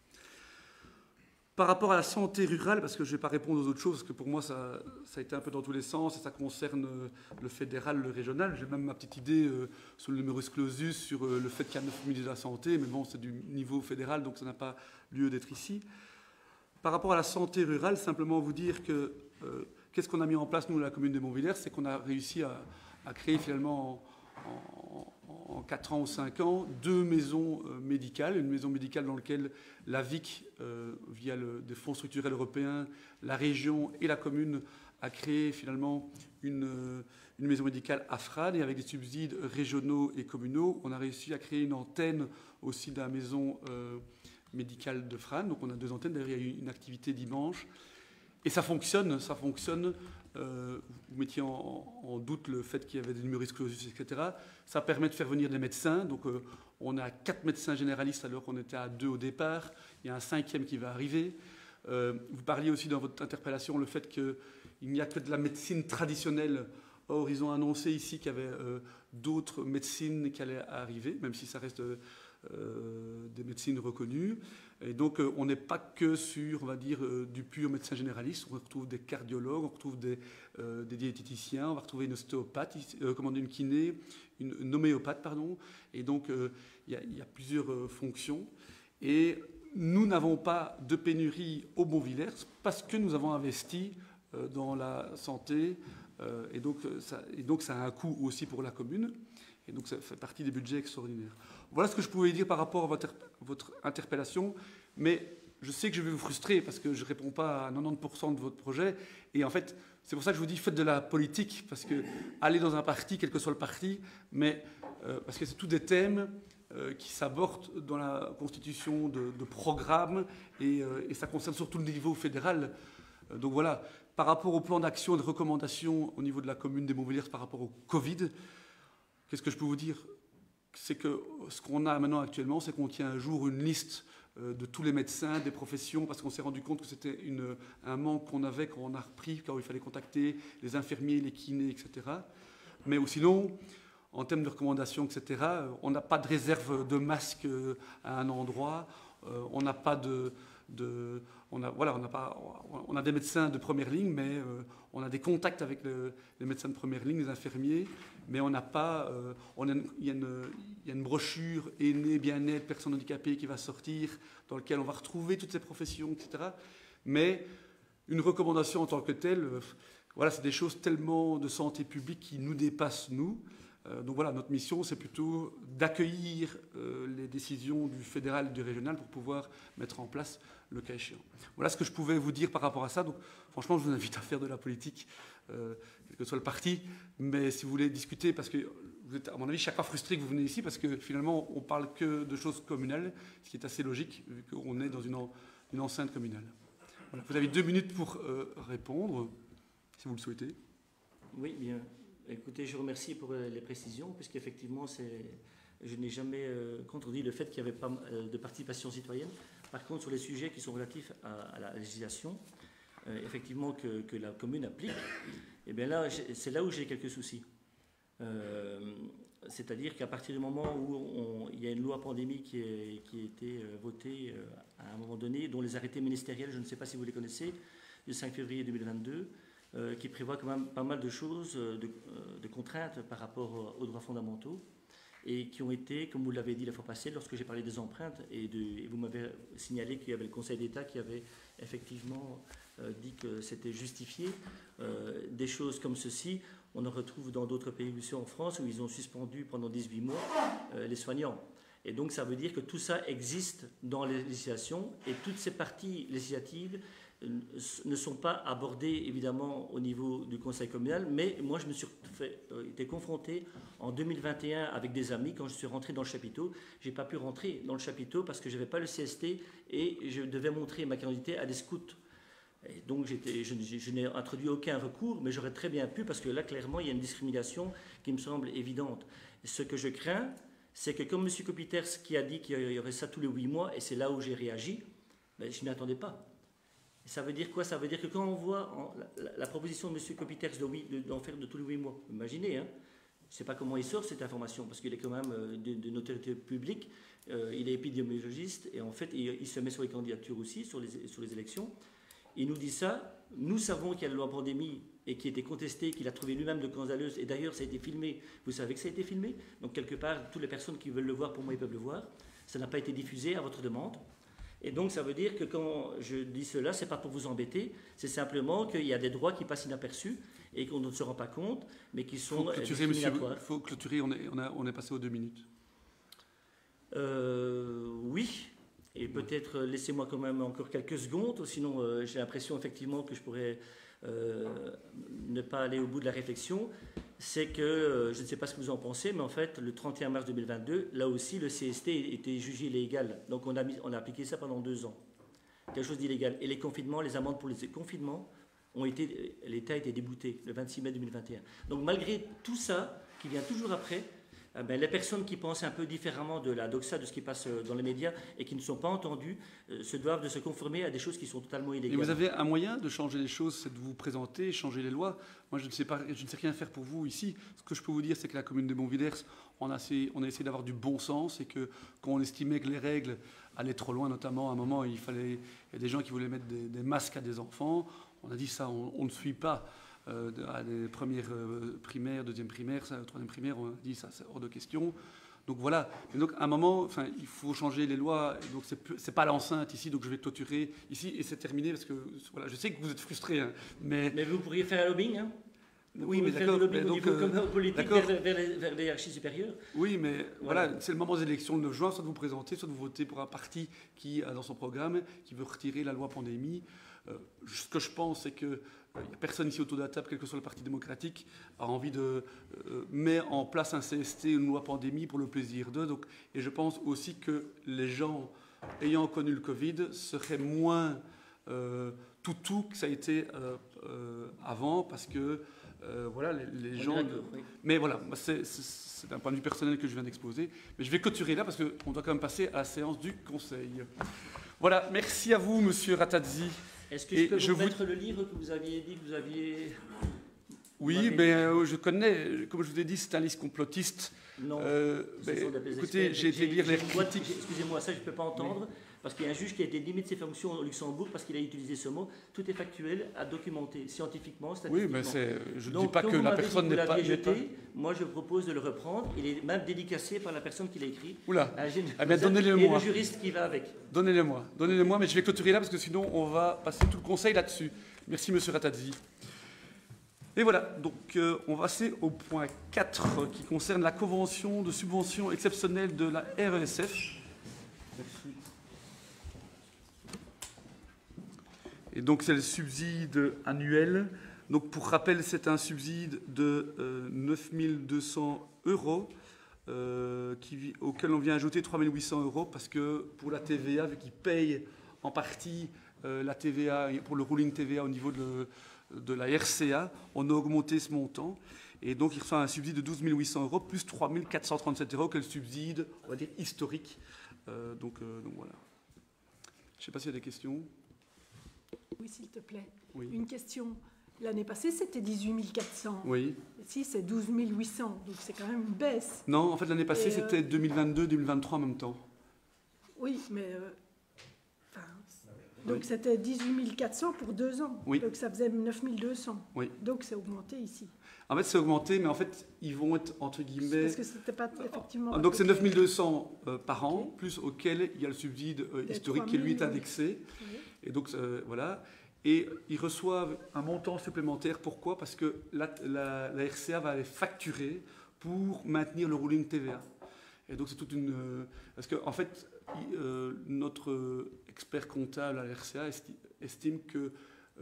Par rapport à la santé rurale, parce que je ne vais pas répondre aux autres choses, parce que pour moi, ça a été un peu dans tous les sens, et ça concerne le fédéral, le régional. J'ai même ma petite idée sur le numerus clausus, sur le fait qu'il y a 9 ministres de la santé, mais bon, c'est du niveau fédéral, donc ça n'a pas lieu d'être ici. Par rapport à la santé rurale, simplement vous dire que qu'est-ce qu'on a mis en place, nous, à la commune de Montbéliards, c'est qu'on a réussi à créer finalement en 4 ans ou 5 ans 2 maisons médicales. Une maison médicale dans laquelle la VIC, via des fonds structurels européens, la région et la commune a créé finalement une maison médicale à Frane, et avec des subsides régionaux et communaux, on a réussi à créer une antenne aussi de la maison médicale de Frane. Donc on a 2 antennes, d'ailleurs il y a eu une activité dimanche. Et ça fonctionne. Vous mettiez en doute le fait qu'il y avait des numerus clausus, etc. Ça permet de faire venir des médecins. Donc on a 4 médecins généralistes alors qu'on était à 2 au départ. Il y a un 5e qui va arriver. Vous parliez aussi dans votre interpellation le fait qu'il n'y a que de la médecine traditionnelle. Or, ils ont annoncé ici qu'il y avait d'autres médecines qui allaient arriver, même si ça reste des médecines reconnues. Et donc, on n'est pas que sur, on va dire, du pur médecin généraliste. On retrouve des cardiologues, on retrouve des diététiciens, on va retrouver une ostéopathe, une kiné, une homéopathe, pardon. Et donc, il y a plusieurs fonctions. Et nous n'avons pas de pénurie au Bonvillers parce que nous avons investi dans la santé. Et donc, ça a un coût aussi pour la commune. Et donc, ça fait partie des budgets extraordinaires. Voilà ce que je pouvais dire par rapport à votre interpellation. Mais je sais que je vais vous frustrer parce que je ne réponds pas à 90% de votre projet. Et en fait, c'est pour ça que je vous dis, faites de la politique. Parce que allez dans un parti, quel que soit le parti, mais parce que c'est tous des thèmes qui s'abordent dans la constitution de programmes. Et ça concerne surtout le niveau fédéral. Donc voilà, par rapport au plan d'action et de recommandations au niveau de la commune des Montbéliards par rapport au Covid, qu'est-ce que je peux vous dire? C'est que ce qu'on a maintenant actuellement, c'est qu'on tient un jour une liste de tous les médecins, des professions, parce qu'on s'est rendu compte que c'était un manque qu'on avait quand on a repris, quand il fallait contacter les infirmiers, les kinés, etc. Mais sinon, en termes de recommandations, etc., on n'a pas de réserve de masques à un endroit, on n'a pas on a des médecins de première ligne, mais on a des contacts avec les médecins de première ligne, les infirmiers, mais on n'a pas. Il y a une brochure aînés, bien-être, personnes handicapées qui va sortir, dans laquelle on va retrouver toutes ces professions, etc. Mais une recommandation en tant que telle, voilà, c'est des choses tellement de santé publique qui nous dépassent, nous. Donc voilà, notre mission, c'est plutôt d'accueillir les décisions du fédéral et du régional pour pouvoir mettre en place le cas échéant. Voilà ce que je pouvais vous dire par rapport à ça. Donc franchement, je vous invite à faire de la politique, quel que soit le parti. Mais si vous voulez discuter, parce que vous êtes, à mon avis, chaque fois frustré que vous venez ici, parce que finalement, on parle que de choses communales, ce qui est assez logique, vu qu'on est dans une enceinte communale. Voilà, vous avez 2 minutes pour répondre, si vous le souhaitez. Oui, bien. Écoutez, je vous remercie pour les précisions, puisqu'effectivement, je n'ai jamais contredit le fait qu'il n'y avait pas de participation citoyenne. Par contre, sur les sujets qui sont relatifs à la législation, effectivement, que la commune applique, eh bien là, c'est là où j'ai quelques soucis. C'est-à-dire qu'à partir du moment où il y a une loi pandémie qui a été votée à un moment donné, dont les arrêtés ministériels, je ne sais pas si vous les connaissez, du 5 février 2022, qui prévoit quand même pas mal de choses, de contraintes par rapport aux droits fondamentaux, et qui ont été, comme vous l'avez dit la fois passée, lorsque j'ai parlé des empreintes, et vous m'avez signalé qu'il y avait le Conseil d'État qui avait effectivement dit que c'était justifié. Des choses comme ceci, on en retrouve dans d'autres pays aussi en France, où ils ont suspendu pendant 18 mois les soignants. Et donc ça veut dire que tout ça existe dans les législations, et toutes ces parties législatives ne sont pas abordées évidemment au niveau du conseil communal, mais moi je me suis été confronté en 2021 avec des amis quand je suis rentré dans le chapiteau. Je n'ai pas pu rentrer dans le chapiteau parce que je n'avais pas le CST et je devais montrer ma candidité à des scouts. Et donc je n'ai introduit aucun recours, mais j'aurais très bien pu, parce que là clairement il y a une discrimination qui me semble évidente. Ce que je crains, c'est que comme M. Kopiters qui a dit qu'il y aurait ça tous les 8 mois, et c'est là où j'ai réagi, ben, je ne m'y attendais pas. Ça veut dire quoi? Ça veut dire que quand on voit la proposition de M. Kopiters d'en faire de tous les 8 mois, imaginez, hein, je ne sais pas comment il sort cette information, parce qu'il est quand même d'une autorité publique, il est épidémiologiste, et en fait il se met sur les candidatures aussi, sur les élections. Il nous dit ça, nous savons qu'il y a la loi pandémie et qui a été contestée, qu'il a trouvé lui-même de scandaleuse, et d'ailleurs ça a été filmé, vous savez que ça a été filmé, donc quelque part toutes les personnes qui veulent le voir, pour moi ils peuvent le voir, ça n'a pas été diffusé à votre demande. Et donc ça veut dire que quand je dis cela, ce n'est pas pour vous embêter, c'est simplement qu'il y a des droits qui passent inaperçus et qu'on ne se rend pas compte, mais qui sont discriminatoires. Il faut clôturer, on est passé aux 2 minutes. Oui, et peut-être laissez-moi quand même encore quelques secondes, sinon j'ai l'impression effectivement que je pourrais ne pas aller au bout de la réflexion. C'est que, je ne sais pas ce que vous en pensez, mais en fait, le 31 mars 2022, là aussi, le CST était jugé illégal. Donc on a appliqué ça pendant 2 ans. Quelque chose d'illégal. Et les confinements, les amendes pour les confinements, l'État a été débouté le 26 mai 2021. Donc malgré tout ça, qui vient toujours après, les personnes qui pensent un peu différemment de la doxa, de ce qui passe dans les médias et qui ne sont pas entendues, se doivent de se conformer à des choses qui sont totalement illégales. Et vous avez un moyen de changer les choses, c'est de vous présenter, changer les lois. Moi, je ne sais rien faire pour vous ici. Ce que je peux vous dire, c'est que la commune de Bonvillers, on a essayé d'avoir du bon sens, et que quand on estimait que les règles allaient trop loin, notamment à un moment, il y a des gens qui voulaient mettre des masques à des enfants. On a dit ça, on ne suit pas. À des premières primaires, deuxième primaire, troisième primaire, on a dit ça, c'est hors de question. Donc voilà. Et donc à un moment, il faut changer les lois. Et donc c'est pas l'enceinte ici, donc je vais clôturer ici et c'est terminé parce que voilà, je sais que vous êtes frustrés, hein, mais vous pourriez faire un lobbying, hein? Oui, mais d'accord. Donc, politique vers les hiérarchies supérieures. Oui, mais voilà, c'est le moment des élections le 9 juin, soit vous présentez, soit vous votez pour un parti qui a dans son programme, qui veut retirer la loi pandémie. Ce que je pense, c'est que il n'y a personne ici autour de la table, quel que soit le Parti démocratique, a envie de mettre en place un CST, une loi pandémie pour le plaisir d'eux. Et je pense aussi que les gens ayant connu le Covid seraient moins toutou que ça a été avant, parce que voilà, les gens... Oui. Mais voilà, c'est un point de vue personnel que je viens d'exposer. Mais je vais clôturer là parce qu'on doit quand même passer à la séance du Conseil. Voilà, merci à vous, Monsieur Ratazzi. Est-ce que je peux vous mettre le livre que vous aviez dit que vous aviez... Oui, mais je connais, comme je vous ai dit, c'est un livre complotiste. Non, écoutez, j'ai été lire les critiques. Excusez-moi, ça je ne peux pas entendre, parce qu'il y a un juge qui a été limité de ses fonctions au Luxembourg parce qu'il a utilisé ce mot. Tout est factuel, à documenter, scientifiquement, statistiquement. Oui, mais je ne dis pas que la personne n'est pas... Moi, je propose de le reprendre. Il est même dédicacé par la personne qui l'a écrit. Oula, eh bien, donnez-le-moi. Et le juriste qui va avec. Donnez-le-moi, mais je vais clôturer là, parce que sinon, on va passer tout le conseil là-dessus. Merci, Monsieur Ratazzi. Et voilà, donc on va passer au point 4 qui concerne la convention de subvention exceptionnelle de la RESF. Merci. Et donc c'est le subside annuel. Donc pour rappel, c'est un subside de 9 200 € auquel on vient ajouter 3 800 € parce que pour la TVA, vu qu'ils payent en partie la TVA, pour le ruling TVA au niveau de la RCA, on a augmenté ce montant. Et donc, il reçoit un subside de 12 800 € plus 3 437 €, quel subside, on va dire, historique. Donc voilà. Je ne sais pas s'il y a des questions. Oui, s'il te plaît. Oui. Une question. L'année passée, c'était 18 400. Oui. Ici, c'est 12 800. Donc, c'est quand même une baisse. Non, en fait, l'année passée, c'était 2022-2023 en même temps. Oui, mais... Donc Oui. c'était 18 400 pour 2 ans. Oui. Donc ça faisait 9 200. Oui. Donc c'est augmenté ici. En fait, c'est augmenté, mais en fait, ils vont être, entre guillemets... Parce que c'était pas effectivement... Donc c'est à peu 9 200 par an, Ok. plus auquel il y a le subside Des historique 3 qui lui est 000, indexé. Oui. Et donc voilà. Et ils reçoivent un montant supplémentaire. Pourquoi? Parce que la RCA va les facturer pour maintenir le ruling TVA. Et donc c'est toute une... parce qu'en fait, notre expert comptable à la RCA estime que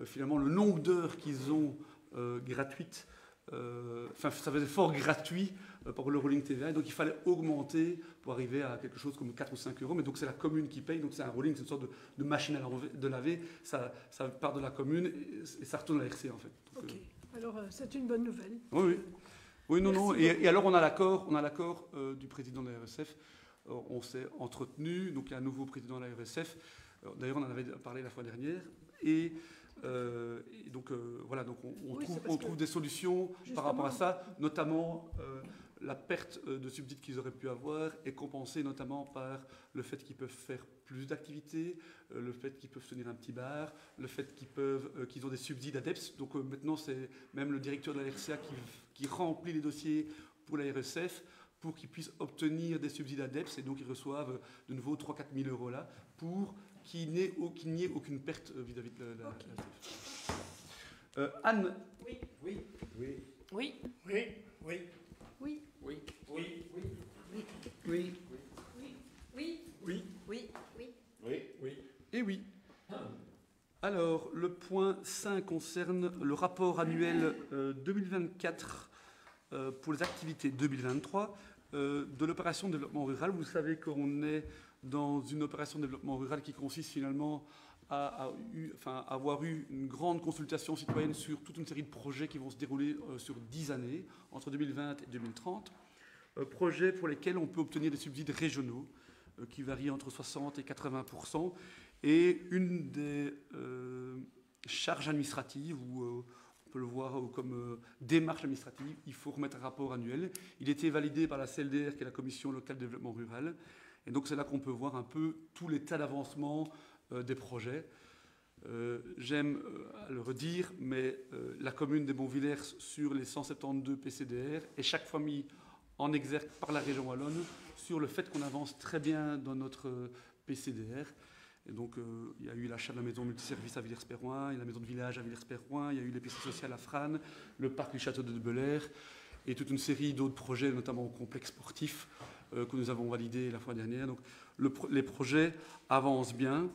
finalement le nombre d'heures qu'ils ont gratuites, enfin ça faisait fort gratuit pour le ruling TVA, et donc il fallait augmenter pour arriver à quelque chose comme 4 ou 5 euros, mais donc c'est la commune qui paye, donc c'est un ruling, c'est une sorte de machine de laver, ça part de la commune et ça retourne à la RCA en fait. Donc, Ok. Alors c'est une bonne nouvelle. oui, oui. Oui, non, Merci non. beaucoup. Et alors on a l'accord du président de la RSF. On s'est entretenu, donc il y a un nouveau président de la RSF. D'ailleurs, on en avait parlé la fois dernière. Et donc voilà, donc Oui, c'est parce on que, trouve des solutions par rapport à justement, ça, notamment la perte de subsides qu'ils auraient pu avoir est compensée notamment par le fait qu'ils peuvent faire plus d'activités, le fait qu'ils peuvent tenir un petit bar, le fait qu'ils ont des subsides ADEPS. Donc maintenant, c'est même le directeur de la RCA qui remplit les dossiers pour la RSF pour qu'ils puissent obtenir des subsides ADEPS, et donc ils reçoivent de nouveau 3 000 à 4 000 euros là, pour qu'il n'y ait aucune perte vis-à-vis de la RSF. Anne. Oui. Oui. Oui. Oui. Oui. Oui. Oui. Oui. Oui. Oui. Oui. Oui. Oui. Oui. Oui. Oui. Eh oui. Alors, le point 5 concerne le rapport annuel 2024 pour les activités 2023 de l'opération de développement rural. Vous savez qu'on est dans une opération de développement rural qui consiste finalement à avoir eu une grande consultation citoyenne sur toute une série de projets qui vont se dérouler sur 10 années, entre 2020 et 2030. Projets pour lesquels on peut obtenir des subsides régionaux qui varient entre 60 et 80%. Et une des charges administratives, ou on peut le voir comme démarche administrative, il faut remettre un rapport annuel. Il était validé par la CLDR, qui est la Commission locale de développement rural. Et donc c'est là qu'on peut voir un peu tout l'état d'avancement des projets. J'aime le redire, mais la commune des Bonvillers, sur les 172 PCDR, est chaque fois mis en exergue par la région wallonne sur le fait qu'on avance très bien dans notre PCDR. Et donc, il y a eu l'achat de la maison multiservice à Villers-Perroin, il y a la maison de village à Villers-Perroin, il y a eu l'épicerie sociale à Frasnes, le parc du château de Belair, et toute une série d'autres projets, notamment au complexe sportif, que nous avons validé la fois dernière. Donc, les projets avancent bien.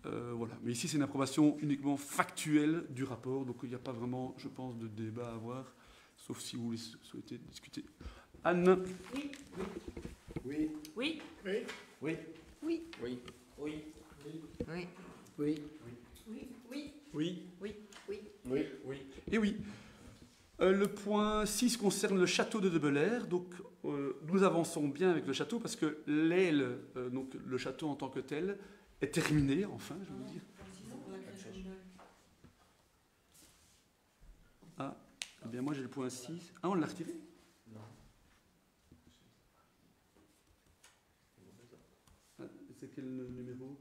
Voilà. Mais ici, c'est une approbation uniquement factuelle du rapport, donc il n'y a pas vraiment, je pense, de débat à avoir, sauf si vous souhaitez discuter. Anne. Oui. Oui. Oui. Oui. Oui. Oui. Oui. Oui. Oui. Oui. Oui. Oui. Oui. Oui. Oui. Oui. Oui. Et oui. Le point 6 concerne le château de Belair. Donc, nous avançons bien avec le château parce que l'aile, donc le château en tant que tel, est terminé, enfin, je veux dire. Ah, eh bien moi j'ai le point 6. Ah, on l'a retiré? Non. Ah, c'est quel numéro?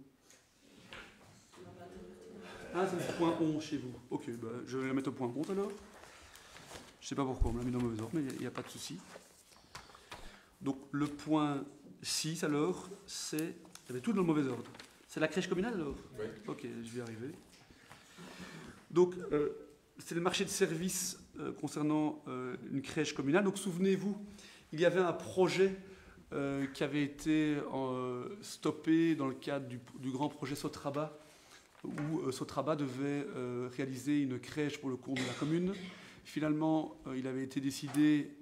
Ah, c'est le point 11 chez vous. Ok, bah, je vais la mettre au point 11 alors. Je ne sais pas pourquoi on me l'a mis dans le mauvais ordre, mais il n'y a pas de souci. Donc le point 6 alors, c'est... Il y avait tout dans le mauvais ordre. C'est la crèche communale alors? Oui. Ok, je vais y arriver. Donc c'est le marché de services concernant une crèche communale. Donc souvenez-vous, il y avait un projet qui avait été stoppé dans le cadre du grand projet Sotraba, où Sotraba devait réaliser une crèche pour le compte de la commune. Finalement, il avait été décidé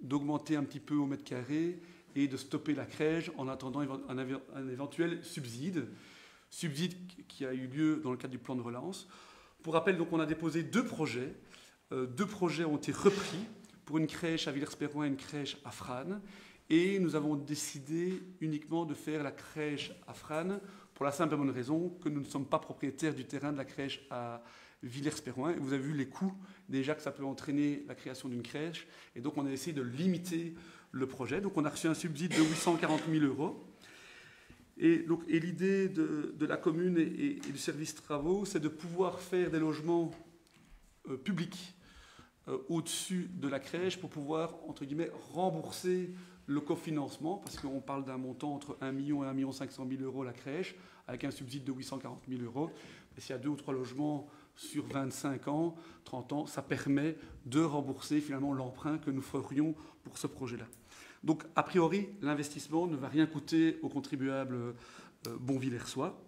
d'augmenter un petit peu au mètre carré et de stopper la crèche en attendant un éventuel subside qui a eu lieu dans le cadre du plan de relance. Pour rappel, donc, on a déposé 2 projets. 2 projets ont été repris pour une crèche à Villers-Perroin et une crèche à Frasnes. Et nous avons décidé uniquement de faire la crèche à Frasnes pour la simple et bonne raison que nous ne sommes pas propriétaires du terrain de la crèche à Villers-Perroin. Et vous avez vu les coûts déjà que ça peut entraîner la création d'une crèche. Et donc on a essayé de limiter le projet. Donc on a reçu un subside de 840 000 €. Et l'idée de la commune et du service travaux, c'est de pouvoir faire des logements publics au-dessus de la crèche pour pouvoir, entre guillemets, rembourser le cofinancement, parce qu'on parle d'un montant entre 1 million et 1 500 000 euros la crèche, avec un subside de 840 000 euros. Et s'il y a 2 ou 3 logements sur 25 ans, 30 ans, ça permet de rembourser finalement l'emprunt que nous ferions pour ce projet-là. Donc, a priori, l'investissement ne va rien coûter aux contribuables bonvillersois.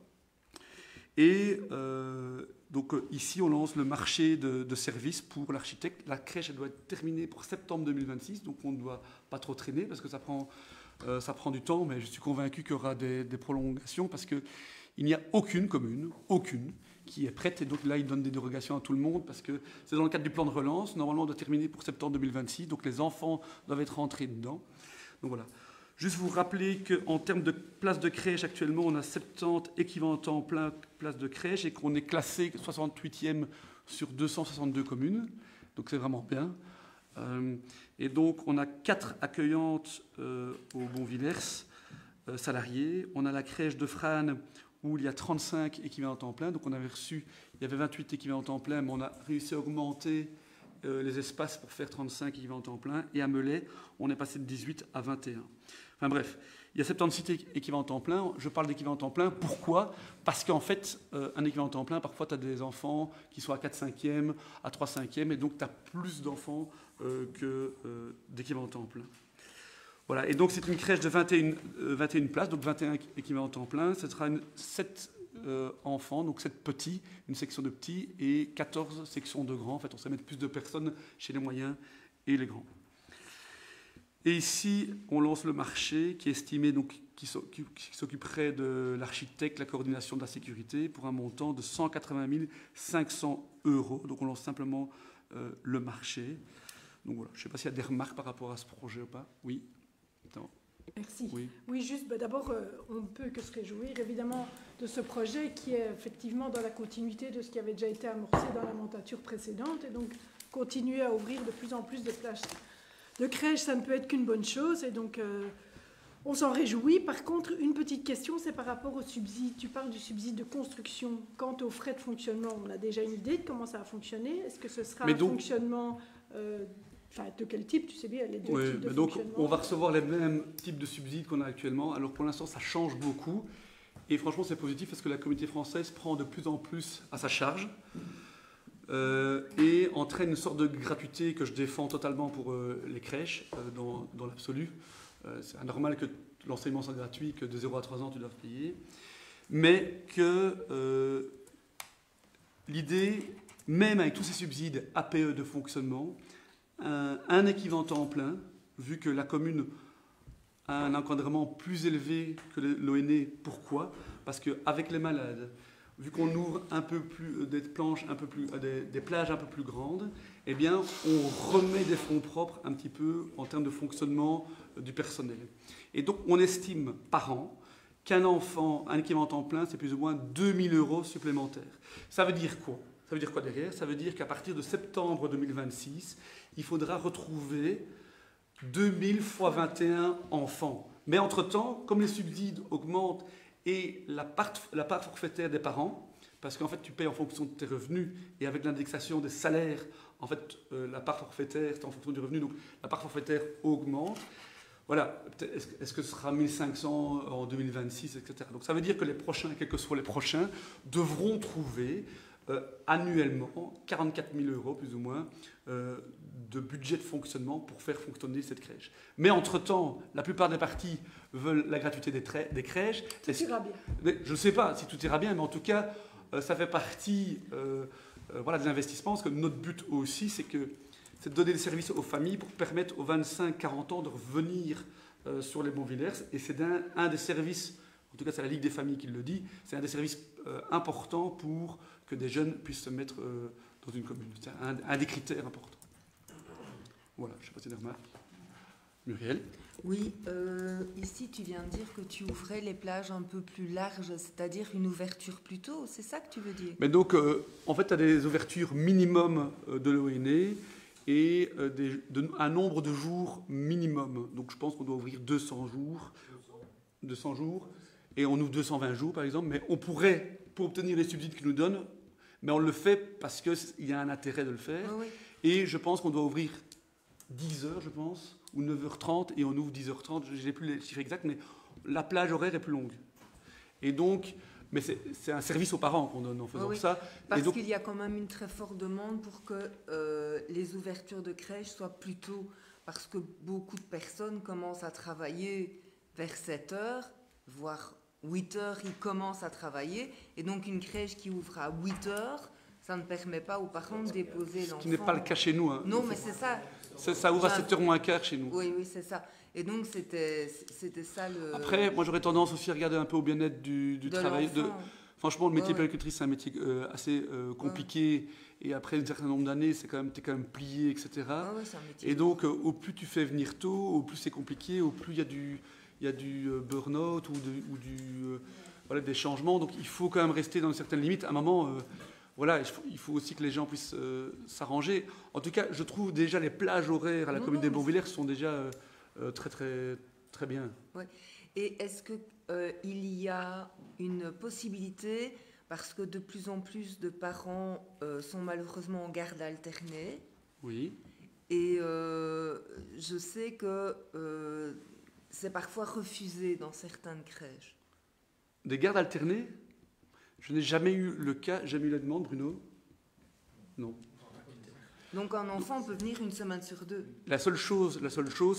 Et donc ici, on lance le marché de services pour l'architecte. La crèche, elle doit être terminée pour septembre 2026, donc on ne doit pas trop traîner parce que ça prend du temps, mais je suis convaincu qu'il y aura des prolongations parce qu'il n'y a aucune commune, qui est prête. Et donc là, ils donnent des dérogations à tout le monde parce que c'est dans le cadre du plan de relance. Normalement, on doit terminer pour septembre 2026, donc les enfants doivent être rentrés dedans. Donc voilà. Juste vous rappeler qu'en termes de places de crèche, actuellement, on a 70 équivalents temps plein places de crèche et qu'on est classé 68e sur 262 communes. Donc c'est vraiment bien. Et donc on a 4 accueillantes au Bonvillers salariés. On a la crèche de Frasnes où il y a 35 équivalents temps plein. Donc on avait reçu, il y avait 28 équivalents temps plein, mais on a réussi à augmenter les espaces pour faire 35 équivalents temps plein. Et à Melay, on est passé de 18 à 21. Enfin bref, il y a 76 équivalents temps plein. Je parle d'équivalent temps plein. Pourquoi ? Parce qu'en fait, un équivalent temps plein, parfois tu as des enfants qui sont à 4/5e, à 3/5e, et donc tu as plus d'enfants que d'équivalent temps plein. Voilà, et donc c'est une crèche de 21 places, donc 21 équivalents temps plein. Ce sera 7 enfants, donc 7 petits, une section de petits, et 14 sections de grands. En fait, on sait mettre plus de personnes chez les moyens et les grands. Et ici, on lance le marché qui est estimé, donc, qui s'occuperait de l'architecte, la coordination de la sécurité, pour un montant de 180 500 euros. Donc on lance simplement le marché. Donc voilà, je ne sais pas s'il y a des remarques par rapport à ce projet ou pas. Oui. Attends. Merci. Oui, oui juste, d'abord, on ne peut que se réjouir, évidemment, de ce projet qui est effectivement dans la continuité de ce qui avait déjà été amorcé dans la mandature précédente, et donc continuer à ouvrir de plus en plus de places de crèche, ça ne peut être qu'une bonne chose, et donc on s'en réjouit. Par contre, une petite question, c'est par rapport au subside. Tu parles du subside de construction. Quant aux frais de fonctionnement, on a déjà une idée de comment ça va fonctionner. Est-ce que ce sera un fonctionnement de quel type? Tu sais bien, les deux types de donc fonctionnement. on va recevoir les mêmes types de subsides qu'on a actuellement. Alors pour l'instant, ça change beaucoup. Et franchement, c'est positif parce que la communauté française prend de plus en plus à sa charge. Et entraîne une sorte de gratuité que je défends totalement pour les crèches, dans l'absolu. C'est anormal que l'enseignement soit gratuit, que de 0 à 3 ans, tu dois payer. Mais que l'idée, même avec tous ces subsides APE de fonctionnement, un équivalent temps plein, vu que la commune a un encadrement plus élevé que l'ONE. Pourquoi ? Parce qu'avec les malades, vu qu'on ouvre un peu plus des plages un peu plus grandes, eh bien, on remet des fonds propres un petit peu en termes de fonctionnement du personnel. Et donc, on estime par an qu'un enfant, un équivalent temps plein, c'est plus ou moins 2 000 euros supplémentaires. Ça veut dire quoi ? Ça veut dire quoi derrière ? Ça veut dire qu'à partir de septembre 2026, il faudra retrouver 2000 fois 21 enfants. Mais entre-temps, comme les subsides augmentent, et la part forfaitaire des parents, parce qu'en fait, tu payes en fonction de tes revenus, et avec l'indexation des salaires, en fait, la part forfaitaire, c'est en fonction du revenu, donc la part forfaitaire augmente. Voilà, est-ce que ce sera 1500 en 2026, etc. Donc ça veut dire que les prochains, quels que soient les prochains, devront trouver annuellement 44 000 euros, plus ou moins, de budget de fonctionnement pour faire fonctionner cette crèche. Mais entre-temps, la plupart des partis veulent la gratuité des crèches. Tout ira bien. Mais je ne sais pas si tout ira bien, mais en tout cas, ça fait partie de l'investissement, parce que notre but aussi, c'est de donner des services aux familles pour permettre aux 25-40 ans de revenir sur les Bonvillers. Et c'est un des services, en tout cas c'est la Ligue des familles qui le dit, c'est un des services importants pour que des jeunes puissent se mettre dans une commune. C'est un des critères importants. Voilà, je ne sais pas si c'est des remarques. Muriel ? Oui, ici tu viens de dire que tu ouvrais les plages un peu plus larges, c'est-à-dire une ouverture plus tôt, c'est ça que tu veux dire? Mais donc, en fait, tu as des ouvertures minimum de l'ONE et un nombre de jours minimum. Donc je pense qu'on doit ouvrir 200 jours. et on ouvre 220 jours, par exemple, mais on pourrait, pour obtenir les subsides qu'ils nous donnent, mais on le fait parce qu'il y a un intérêt de le faire. Oui, oui. Et je pense qu'on doit ouvrir 10 heures, je pense, ou 9h30, et on ouvre 10h30. Je n'ai plus les chiffres exacts, mais la plage horaire est plus longue. Et donc, mais c'est un service aux parents qu'on donne en faisant ça. Parce et donc, qu'il y a quand même une très forte demande pour que les ouvertures de crèches soient plus tôt, parce que beaucoup de personnes commencent à travailler vers 7 heures, voire 8 heures, ils commencent à travailler, et donc une crèche qui ouvre à 8 heures, ça ne permet pas aux parents de déposer l'enfant. Ce qui n'est pas le cas chez nous. Hein. Non, mais c'est ça. Ça ouvre à 7h moins quart chez nous. Oui, c'est ça. Et donc, c'était ça le... Après, moi, j'aurais tendance aussi à regarder un peu au bien-être du travail. Franchement, le métier de puéricultrice, c'est un métier assez compliqué. Et après un certain nombre d'années, t'es quand même plié, etc. c'est un métier. Et donc, au plus tu fais venir tôt, au plus c'est compliqué, au plus il y a du burn-out ou des changements. Donc, il faut quand même rester dans une certaine limite. À un moment... il faut aussi que les gens puissent s'arranger. En tout cas, je trouve déjà les plages horaires à la commune des Bonvillers sont déjà très, très, très bien. Ouais. Et est-ce qu'il y a une possibilité, parce que de plus en plus de parents sont malheureusement en garde alternée, oui. Et je sais que c'est parfois refusé dans certaines crèches. Des gardes alternées ? Je n'ai jamais eu le cas, jamais eu la demande, Bruno. Non. Donc un enfant peut venir une semaine sur 2. La seule chose,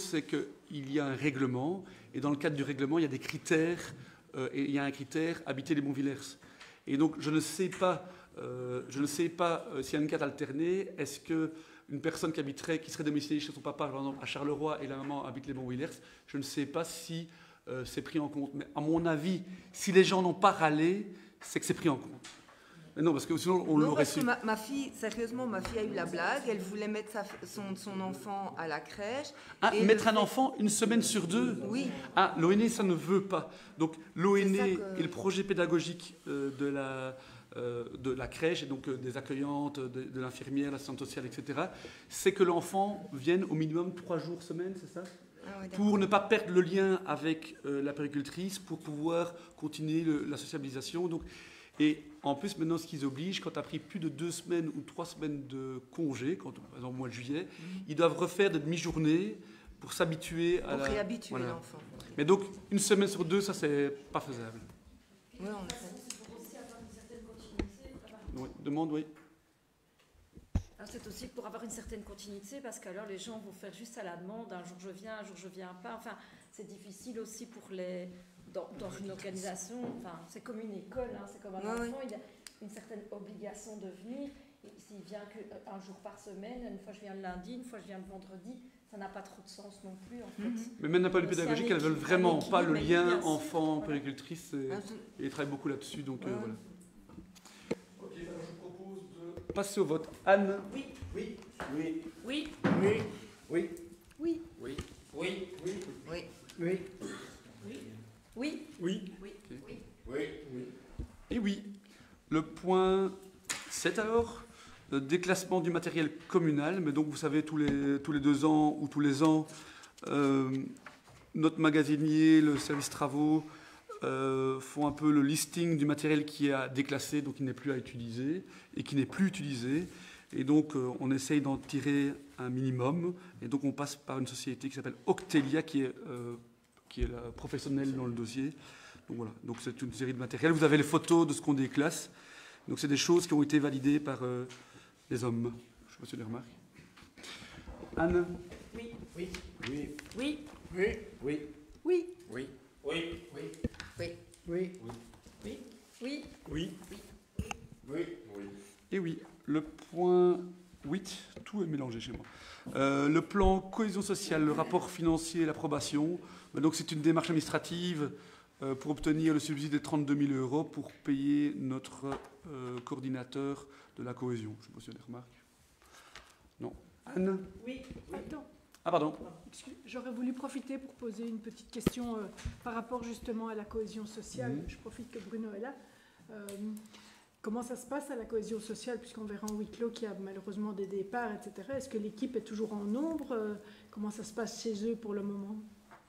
c'est qu'il y a un règlement, et dans le cadre du règlement, il y a des critères, et il y a un critère habiter les Bonvillers. Et donc, je ne sais pas s'il y a une garde alternée. Est-ce qu'une personne qui serait domiciliée chez son papa, par exemple, à Charleroi, et la maman habite les Bonvillers, je ne sais pas si c'est pris en compte. Mais à mon avis, si les gens n'ont pas râlé, c'est que c'est pris en compte. Mais non, parce que sinon, on l'aurait su. Ma fille, sérieusement, ma fille a eu la blague. Elle voulait mettre son enfant à la crèche. Ah, mettre un enfant une semaine sur 2 ? Oui. Ah, l'ONE, ça ne veut pas. Donc, l'ONE et le projet pédagogique de la crèche, et donc des accueillantes, de l'infirmière, l'assistante sociale, etc., c'est que l'enfant vienne au minimum 3 jours semaine, c'est ça ? Pour ne pas perdre le lien avec la puéricultrice, pour pouvoir continuer la sociabilisation. Donc, et en plus, maintenant, ce qu'ils obligent, quand tu as pris plus de 2 semaines ou 3 semaines de congé, par exemple au mois de juillet, ils doivent refaire des demi-journées pour s'habituer à pour réhabituer l'enfant. Mais donc, une semaine sur 2, ça, c'est pas faisable. Oui, on le sait. Oui, demande, oui. C'est aussi pour avoir une certaine continuité, parce qu'alors les gens vont faire juste à la demande, un jour je viens, un jour je viens pas. Enfin, c'est difficile aussi pour dans une organisation. Enfin, c'est comme une école, hein, c'est comme un enfant, il a une certaine obligation de venir. Et s'il vient qu'un jour par semaine, une fois je viens le lundi, une fois je viens le vendredi, ça n'a pas trop de sens non plus, en fait. Mais même d'un point de vue pédagogique, elles veulent vraiment pas le lien enfant-puéricultrice, et ils travaillent beaucoup là-dessus, donc voilà. Ok, alors je propose de passer au vote. Anne ? Oui. Oui. Oui. Oui. Oui. Oui. Oui. Oui. Oui. Oui. Oui. Oui. Oui. Oui. Oui. Oui. Et oui. Le point 7 alors, le déclassement du matériel communal. Mais donc vous savez, tous les 2 ans ou tous les ans, notre magasinier, le service travaux, font un peu le listing du matériel qui est à déclasser, donc qui n'est plus à utiliser et qui n'est plus utilisé. Et donc on essaye d'en tirer un minimum. Et donc on passe par une société qui s'appelle Octelia, qui est la professionnelle dans le dossier. Donc voilà, donc c'est une série de matériel. Vous avez les photos de ce qu'on déclasse. Donc c'est des choses qui ont été validées par les hommes. Je ne sais pas si tu les remarques. Anne ? Oui. Oui. Oui. Oui. Oui. Oui. Oui. Oui. Oui. Oui. Oui. Oui. Oui. Oui. Oui. Oui. Et oui, le point 8, tout est mélangé chez moi. Le plan cohésion sociale, le rapport financier et l'approbation. Donc c'est une démarche administrative pour obtenir le subside de 32 000 € pour payer notre coordinateur de la cohésion. Je ne sais pas si vous avez des remarques. Non. Anne ? Oui. Attends. Ah pardon. J'aurais voulu profiter pour poser une petite question par rapport justement à la cohésion sociale. Je profite que Bruno est là. Comment ça se passe à la cohésion sociale, puisqu'on verra en huis clos qu'il y a malheureusement des départs, etc. Est-ce que l'équipe est toujours en nombre ? Comment ça se passe chez eux pour le moment ?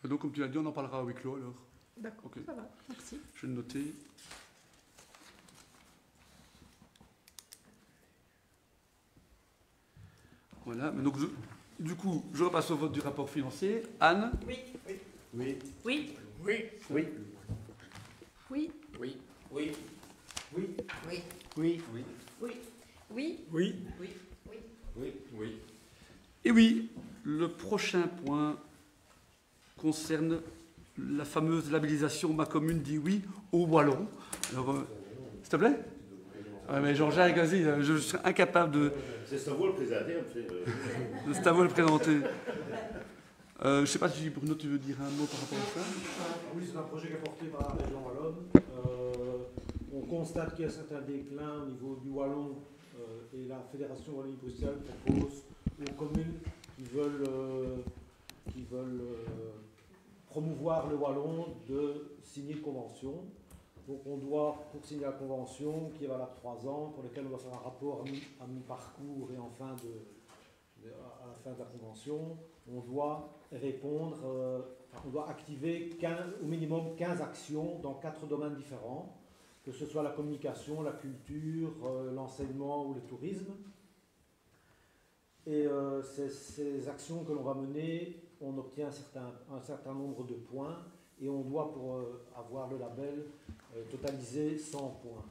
Donc comme tu l'as dit, on en parlera à huis clos alors. D'accord, Ok. ça va, merci. Je vais le noter. Voilà, mais donc du coup, je repasse au vote du rapport financier. Anne? Oui. Oui. Oui. Oui. Oui. Oui. Oui. Oui. Oui. Oui. Oui. Oui. Oui. Oui. Oui. Oui. Oui. Et oui, le prochain point concerne la fameuse labellisation Ma commune dit oui au wallon. Alors, s'il te plaît? Ouais, mais Jean-Jacques, vas-y, je serais incapable de. C'est à vous le présenter, en fait. C'est à vous de le présenter. Je ne sais pas si Bruno, tu veux dire un mot par rapport à ça? Oui, c'est un projet qui est porté par la région wallonne. On constate qu'il y a un certain déclin au niveau du wallon et la Fédération Wallonie-Bruxelles propose aux communes qui veulent promouvoir le wallon de signer une convention. Donc on doit, pour signer la convention, qui est valable 3 ans, pour laquelle on doit faire un rapport à mi-parcours et à la fin de la convention, on doit répondre, on doit activer au minimum 15 actions dans 4 domaines différents, que ce soit la communication, la culture, l'enseignement ou le tourisme. Et ces actions que l'on va mener, on obtient un certain nombre de points et on doit, pour avoir le label, totaliser 100 points.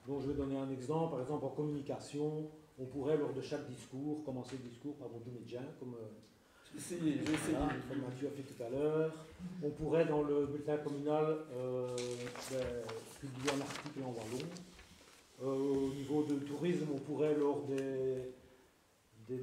Donc je vais donner un exemple. Par exemple, en communication, on pourrait, lors de chaque discours, commencer le discours par mon Doumidjan, comme Mathieu a fait tout à l'heure. On pourrait, dans le bulletin communal, publier un article en wallon. Au niveau du tourisme, on pourrait, lors des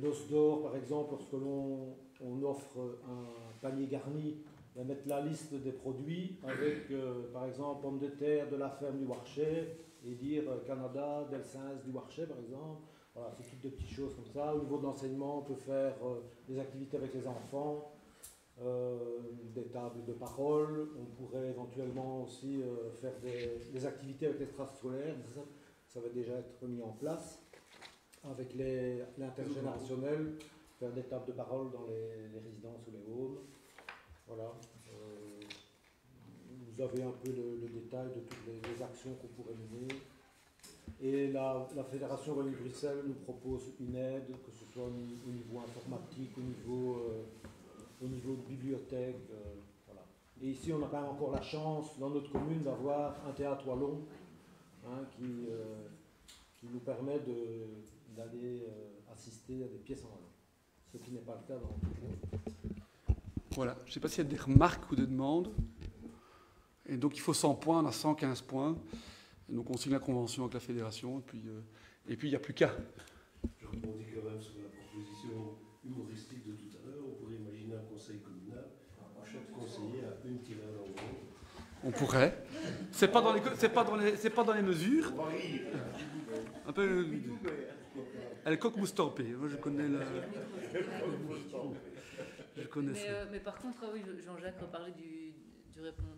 noces d'or, par exemple, lorsque on offre un panier garni, mettre la liste des produits avec, par exemple, pommes de terre de la ferme du Warchet et dire Canada, Delsens du Warchet, par exemple. Voilà, c'est toutes des petites choses comme ça. Au niveau de l'enseignement, on peut faire des activités avec les enfants, des tables de parole. On pourrait éventuellement aussi faire des activités avec l'extrascolaire. Ça va déjà être mis en place avec l'intergénérationnel, faire des tables de parole dans les résidences ou les homes. Voilà. Vous avez un peu le détail de toutes les actions qu'on pourrait mener. Et la Fédération Wallonie-Bruxelles nous propose une aide, que ce soit au niveau informatique, au niveau de bibliothèque. Voilà. Et ici, on a quand même encore la chance, dans notre commune, d'avoir un théâtre wallon qui nous permet d'aller assister à des pièces en wallon. Ce qui n'est pas le cas dans tout le monde. Voilà, je ne sais pas s'il y a des remarques ou des demandes. Et donc il faut 100 points, on a 115 points. Et donc on signe la convention avec la fédération, et puis il n'y a plus qu'à. Je rebondis quand même sur la proposition humoristique de tout à l'heure. On pourrait imaginer un conseil communal où chaque conseiller a une tirade en gros. On pourrait. C'est pas dans les mesures. Un peu. Elle coque moustampé. Moi je connais la. Je connais ça. Mais par contre, oui, Jean-Jacques reparlait du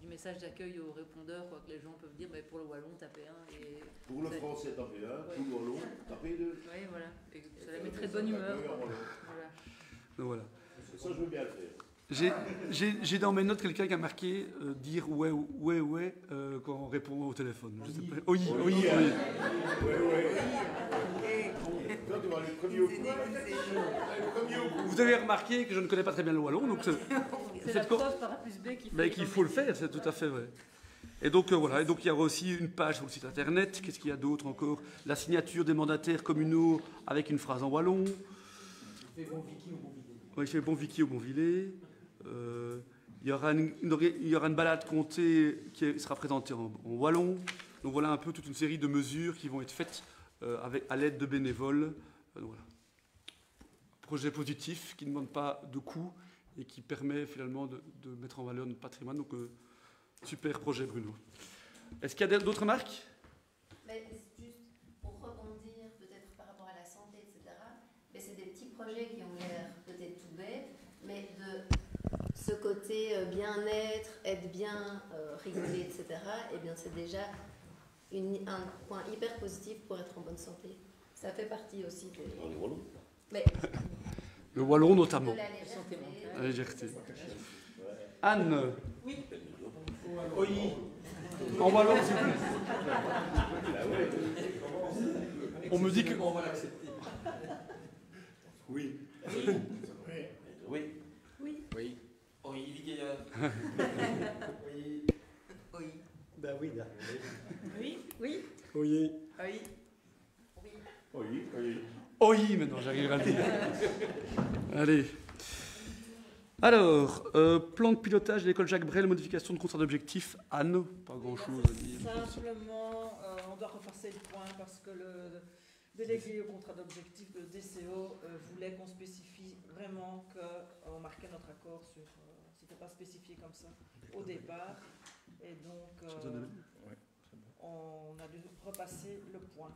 message d'accueil aux répondeurs, quoi, que les gens peuvent dire, mais pour le wallon, tapez 1. Et pour le français, tapez 1. Pour le wallon, tapez 2. Oui, voilà. Et ça la mettrait de bonne humeur. Voilà. Ça, je veux bien le faire. J'ai dans mes notes quelqu'un qui a marqué dire ouais quand on répond au téléphone. Je sais pas. Oui. Vous avez remarqué que je ne connais pas très bien le wallon, donc c'est la preuve par A plus B qu'il faut le faire, c'est tout à fait vrai. Et donc voilà, et donc il y aura aussi une page sur le site internet. Qu'est-ce qu'il y a d'autre encore? La signature des mandataires communaux avec une phrase en wallon. Il fait bon Vicky au bon Villet. Oui, il fait bon Vicky au bon Villet. Il y aura une balade comptée qui sera présentée en wallon. Donc voilà un peu toute une série de mesures qui vont être faites à l'aide de bénévoles. Voilà. Projet positif qui ne demande pas de coûts et qui permet finalement de mettre en valeur notre patrimoine. Donc super projet, Bruno. Est-ce qu'il y a d'autres remarques? Mais juste pour rebondir peut-être par rapport à la santé, etc. Mais c'est des petits projets qui ont l'air peut-être tout bêtes, mais de ce côté bien-être, être bien, rigoler, etc. Eh bien c'est déjà un point hyper positif pour être en bonne santé. Ça fait partie aussi des... Mais, le wallon notamment. De la légèreté. La légèreté. Anne. Oui. Oui. En wallon, s'il vous plaît. On me dit que... On va l'accepter. Oui. Oui. Oui. Oui. Oui. Oui, Ligaya. Oui. Oui. Ben oui, là. Oui. Oui. Oui. Oui. Oui, oui. Oui, maintenant, j'arriverai à le dire. Allez. Alors, plan de pilotage de l'école Jacques Brel, modification de contrat d'objectif. Anne, pas grand-chose à dire. Simplement, on doit repasser le point parce que le délégué au contrat d'objectif, le DCO, voulait qu'on spécifie vraiment qu'on marquait notre accord sur... c'était pas spécifié comme ça au départ. Et donc, on a dû repasser le point.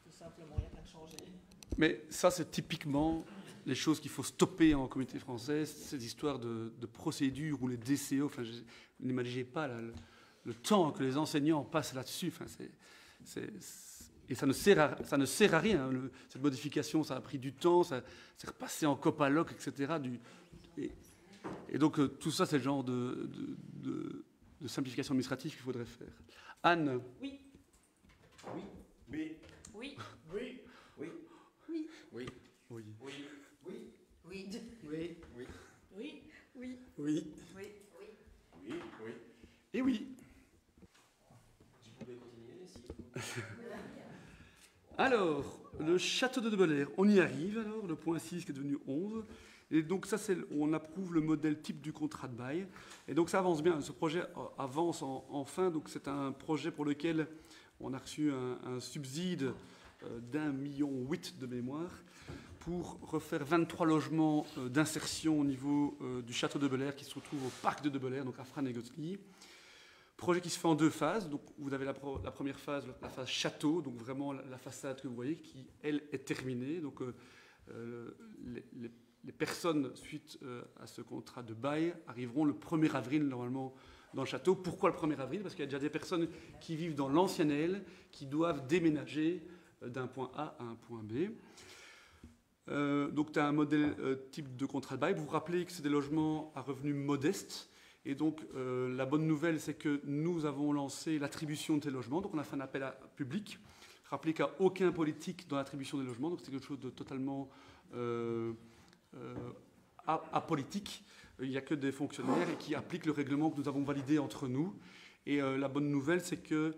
Tout simplement, il n'y a rien de changé. Mais ça, c'est typiquement les choses qu'il faut stopper en communauté française, ces histoires de procédures où les DCO, enfin, vous n'imaginez pas là, le temps que les enseignants passent là-dessus. Enfin, et ça ne sert à rien. Cette modification, ça a pris du temps, ça s'est repassé en copaloc, etc. Et donc, tout ça, c'est le genre de simplification administrative qu'il faudrait faire. Anne. Oui. Oui. Oui. Oui. Oui. Oui. Oui. Oui. Oui. Oui. Oui. Oui. Oui. Oui. Oui. Oui. Oui. Oui. Oui. Et oui. Tu pouvais continuer si. Alors, le château de Belair, on y arrive alors, le point 6 qui est devenu 11. Et donc ça, on approuve le modèle type du contrat de bail. Et donc ça avance bien, ce projet avance enfin. Donc c'est un projet pour lequel on a reçu un subside d'1,8 million de mémoire pour refaire 23 logements d'insertion au niveau du château de Belair qui se retrouve au parc de Belair, donc à Franegotsky. Projet qui se fait en 2 phases. Donc vous avez la première phase, la phase château, donc vraiment la façade que vous voyez qui, elle, est terminée. Donc les personnes, suite à ce contrat de bail, arriveront le 1er avril, normalement, dans le château. Pourquoi le 1er avril? Parce qu'il y a déjà des personnes qui vivent dans l'ancienne aile, qui doivent déménager d'un point A à un point B. Donc, tu as un modèle type de contrat de bail. Vous vous rappelez que c'est des logements à revenus modestes. Et donc, la bonne nouvelle, c'est que nous avons lancé l'attribution de ces logements. Donc, on a fait un appel public. Rappelez qu'il n'y a aucun politique dans l'attribution des logements. Donc, c'est quelque chose de totalement... apolitique. Il n'y a que des fonctionnaires qui appliquent le règlement que nous avons validé entre nous. Et la bonne nouvelle, c'est que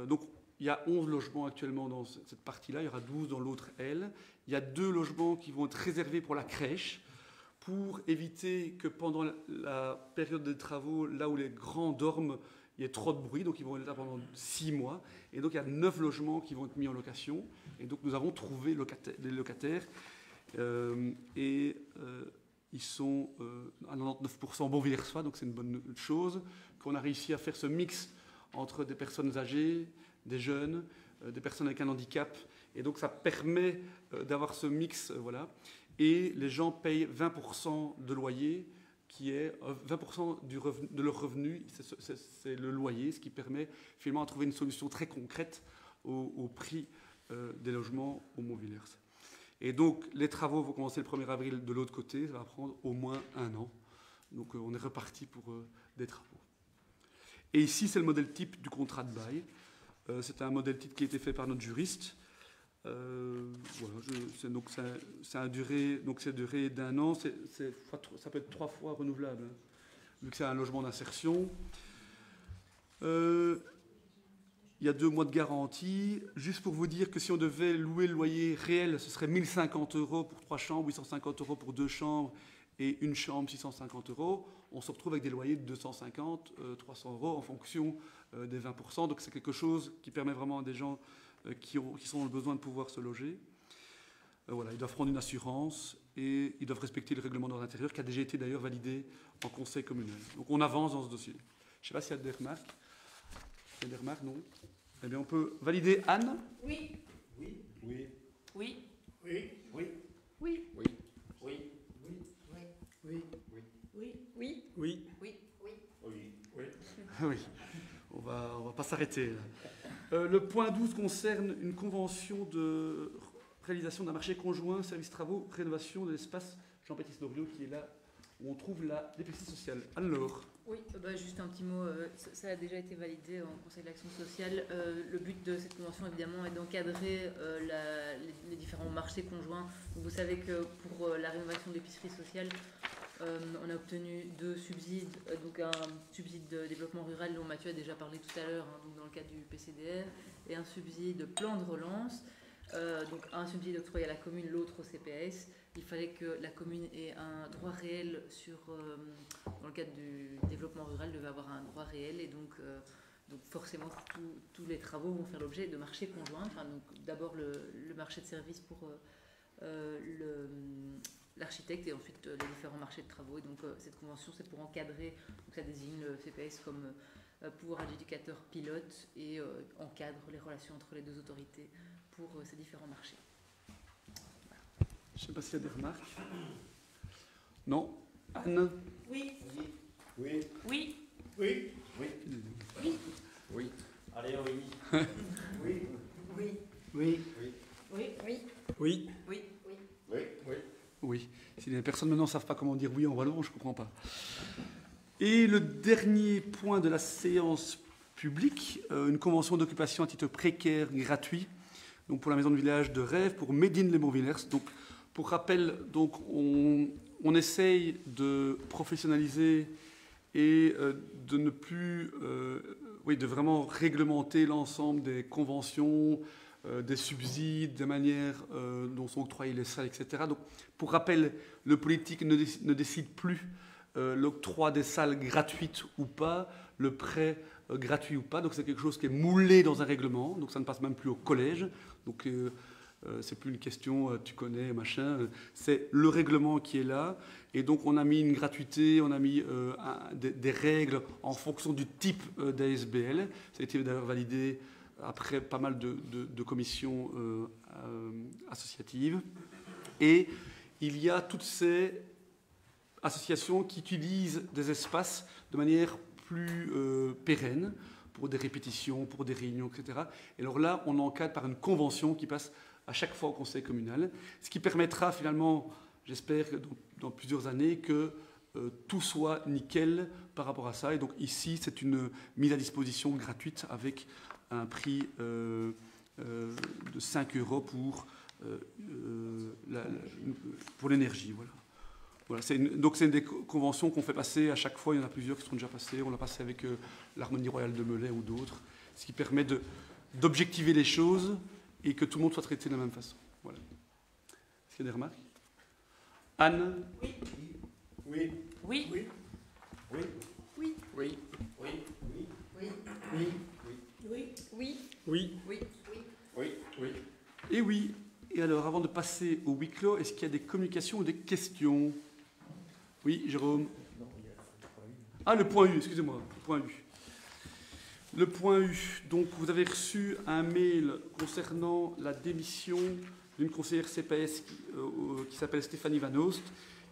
donc, il y a 11 logements actuellement dans cette partie-là, il y aura 12 dans l'autre aile. Il y a 2 logements qui vont être réservés pour la crèche, pour éviter que pendant la période des travaux, là où les grands dorment, il y ait trop de bruit, donc ils vont être là pendant 6 mois. Et donc il y a 9 logements qui vont être mis en location. Et donc nous avons trouvé des locataires. Ils sont à 99% Beauvillersois, donc c'est une bonne chose qu'on a réussi à faire ce mix entre des personnes âgées, des jeunes, des personnes avec un handicap, et donc ça permet d'avoir ce mix, voilà. Et les gens payent 20% de loyer, qui est 20% de leur revenu, c'est le loyer, ce qui permet finalement de trouver une solution très concrète au prix des logements au Mont-Villers. Et donc, les travaux vont commencer le 1er avril de l'autre côté. Ça va prendre au moins 1 an. Donc, on est reparti pour des travaux. Et ici, c'est le modèle type du contrat de bail. C'est un modèle type qui a été fait par notre juriste. Voilà, donc, c'est une durée d'1 an. Ça peut être 3 fois renouvelable, hein, vu que c'est un logement d'insertion. Il y a 2 mois de garantie. Juste pour vous dire que si on devait louer le loyer réel, ce serait 1 050 € pour 3 chambres, 850 € pour 2 chambres et une chambre, 650 €. On se retrouve avec des loyers de 250, 300 € en fonction des 20%. Donc c'est quelque chose qui permet vraiment à des gens qui sont dans le besoin de pouvoir se loger. Voilà, ils doivent prendre une assurance et ils doivent respecter le règlement d'ordre intérieur qui a déjà été d'ailleurs validé en conseil communal. Donc on avance dans ce dossier. Je ne sais pas s'il y a des remarques. Il y a des remarques, non? Eh bien, on peut valider Anne? Oui. Oui. Oui. Oui. Oui. Oui. Oui. Oui. Oui. Oui. Oui. Oui. Oui. Oui. Oui. Oui. On va pas s'arrêter. Le point 12 concerne une convention de réalisation d'un marché conjoint, service travaux, rénovation de l'espace Jean-Baptiste Doriot qui est là où on trouve la DPC sociale. Alors, Oui, juste un petit mot, ça a déjà été validé en Conseil de l'action sociale. Le but de cette convention, évidemment, est d'encadrer les différents marchés conjoints. Donc, vous savez que pour la rénovation d'épicerie sociale, on a obtenu 2 subsides, donc un subside de développement rural dont Mathieu a déjà parlé tout à l'heure, donc dans le cadre du PCDR, et un subside plan de relance. Donc un subside octroyé à la commune, l'autre au CPS. Il fallait que la commune ait un droit réel dans le cadre du développement rural, devait avoir un droit réel, et donc forcément tous les travaux vont faire l'objet de marchés conjoints. Enfin, donc d'abord le marché de services pour l'architecte, et ensuite les différents marchés de travaux. Et donc cette convention, c'est pour encadrer, donc ça désigne le CPS comme pouvoir adjudicateur pilote, et encadre les relations entre les deux autorités pour ces différents marchés. je ne sais pas s'il y a des remarques. Non. Anne? Oui. Oui. Oui. Oui. Oui. Oui. Oui. Allez, oui. Oui. Oui. Oui. Oui. Oui. Oui. Oui. Oui. Oui. Oui. Si les personnes maintenant ne savent pas comment dire oui en wallon, je ne comprends pas. Et le dernier point de la séance publique, une convention d'occupation à titre précaire gratuit, donc pour la maison de village de rêve, pour Médine-les-Montvillers. Donc, pour rappel, donc on essaye de professionnaliser et de ne plus, de vraiment réglementer l'ensemble des conventions, des subsides, des manières dont sont octroyées les salles, etc. Donc, pour rappel, le politique ne décide plus l'octroi des salles gratuites ou pas, le prêt gratuit ou pas. Donc, c'est quelque chose qui est moulé dans un règlement. Donc, ça ne passe même plus au collège. Donc, c'est plus une question, tu connais, machin. C'est le règlement qui est là. Et donc, on a mis une gratuité, on a mis des règles en fonction du type d'ASBL. Ça a été d'ailleurs validé après pas mal de commissions associatives. Et il y a toutes ces associations qui utilisent des espaces de manière plus pérenne, pour des répétitions, pour des réunions, etc. Et alors là, on encadre par une convention qui passe à chaque fois au conseil communal, ce qui permettra finalement, j'espère, dans plusieurs années, que tout soit nickel par rapport à ça. Et donc ici, c'est une mise à disposition gratuite avec un prix de 5 € pour l'énergie. Voilà. Donc c'est des conventions qu'on fait passer à chaque fois. Il y en a plusieurs qui sont déjà passées. On l'a passé avec l'Harmonie Royale de Melay ou d'autres, ce qui permet d'objectiver les choses et que tout le monde soit traité de la même façon. Voilà. Est-ce qu'il y a des remarques? Anne? Oui. Oui. Oui. Oui. Oui. Oui. Oui. Oui. Oui. Oui. Oui. Oui. Oui. Oui. Oui. Oui. Et oui. Et alors, avant de passer au huis clos, est-ce qu'il y a des communications ou des questions? Oui, Jérôme? Ah, le point U, excusez-moi. Le point U. Le point U. Donc, vous avez reçu un mail concernant la démission d'une conseillère CPS qui s'appelle Stéphanie Van Oost,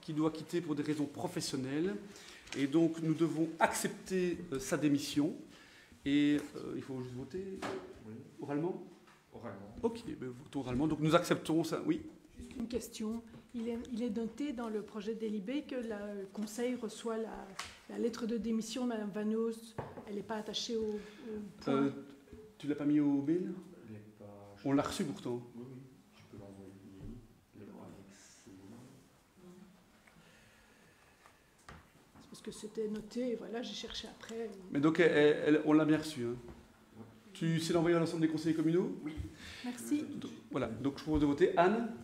qui doit quitter pour des raisons professionnelles. Et donc, nous devons accepter sa démission. Et il faut juste voter oralement? Oralement. Ok, ben, votons oralement. Donc, nous acceptons ça. Oui? Juste une question. Il est noté dans le projet de délibé que le Conseil reçoit la lettre de démission de Mme Van Oost. Elle n'est pas attachée au point. Tu ne l'as pas mis au mail? On l'a reçu pourtant. Oui, oui. Je peux l'envoyer. Le annexé. C'est parce que c'était noté. Et voilà, j'ai cherché après. Mais donc, on l'a bien reçu. Hein. Tu sais l'envoyer à l'ensemble des conseillers communaux? Oui. Merci. Donc, voilà. Donc, je propose de voter. Anne?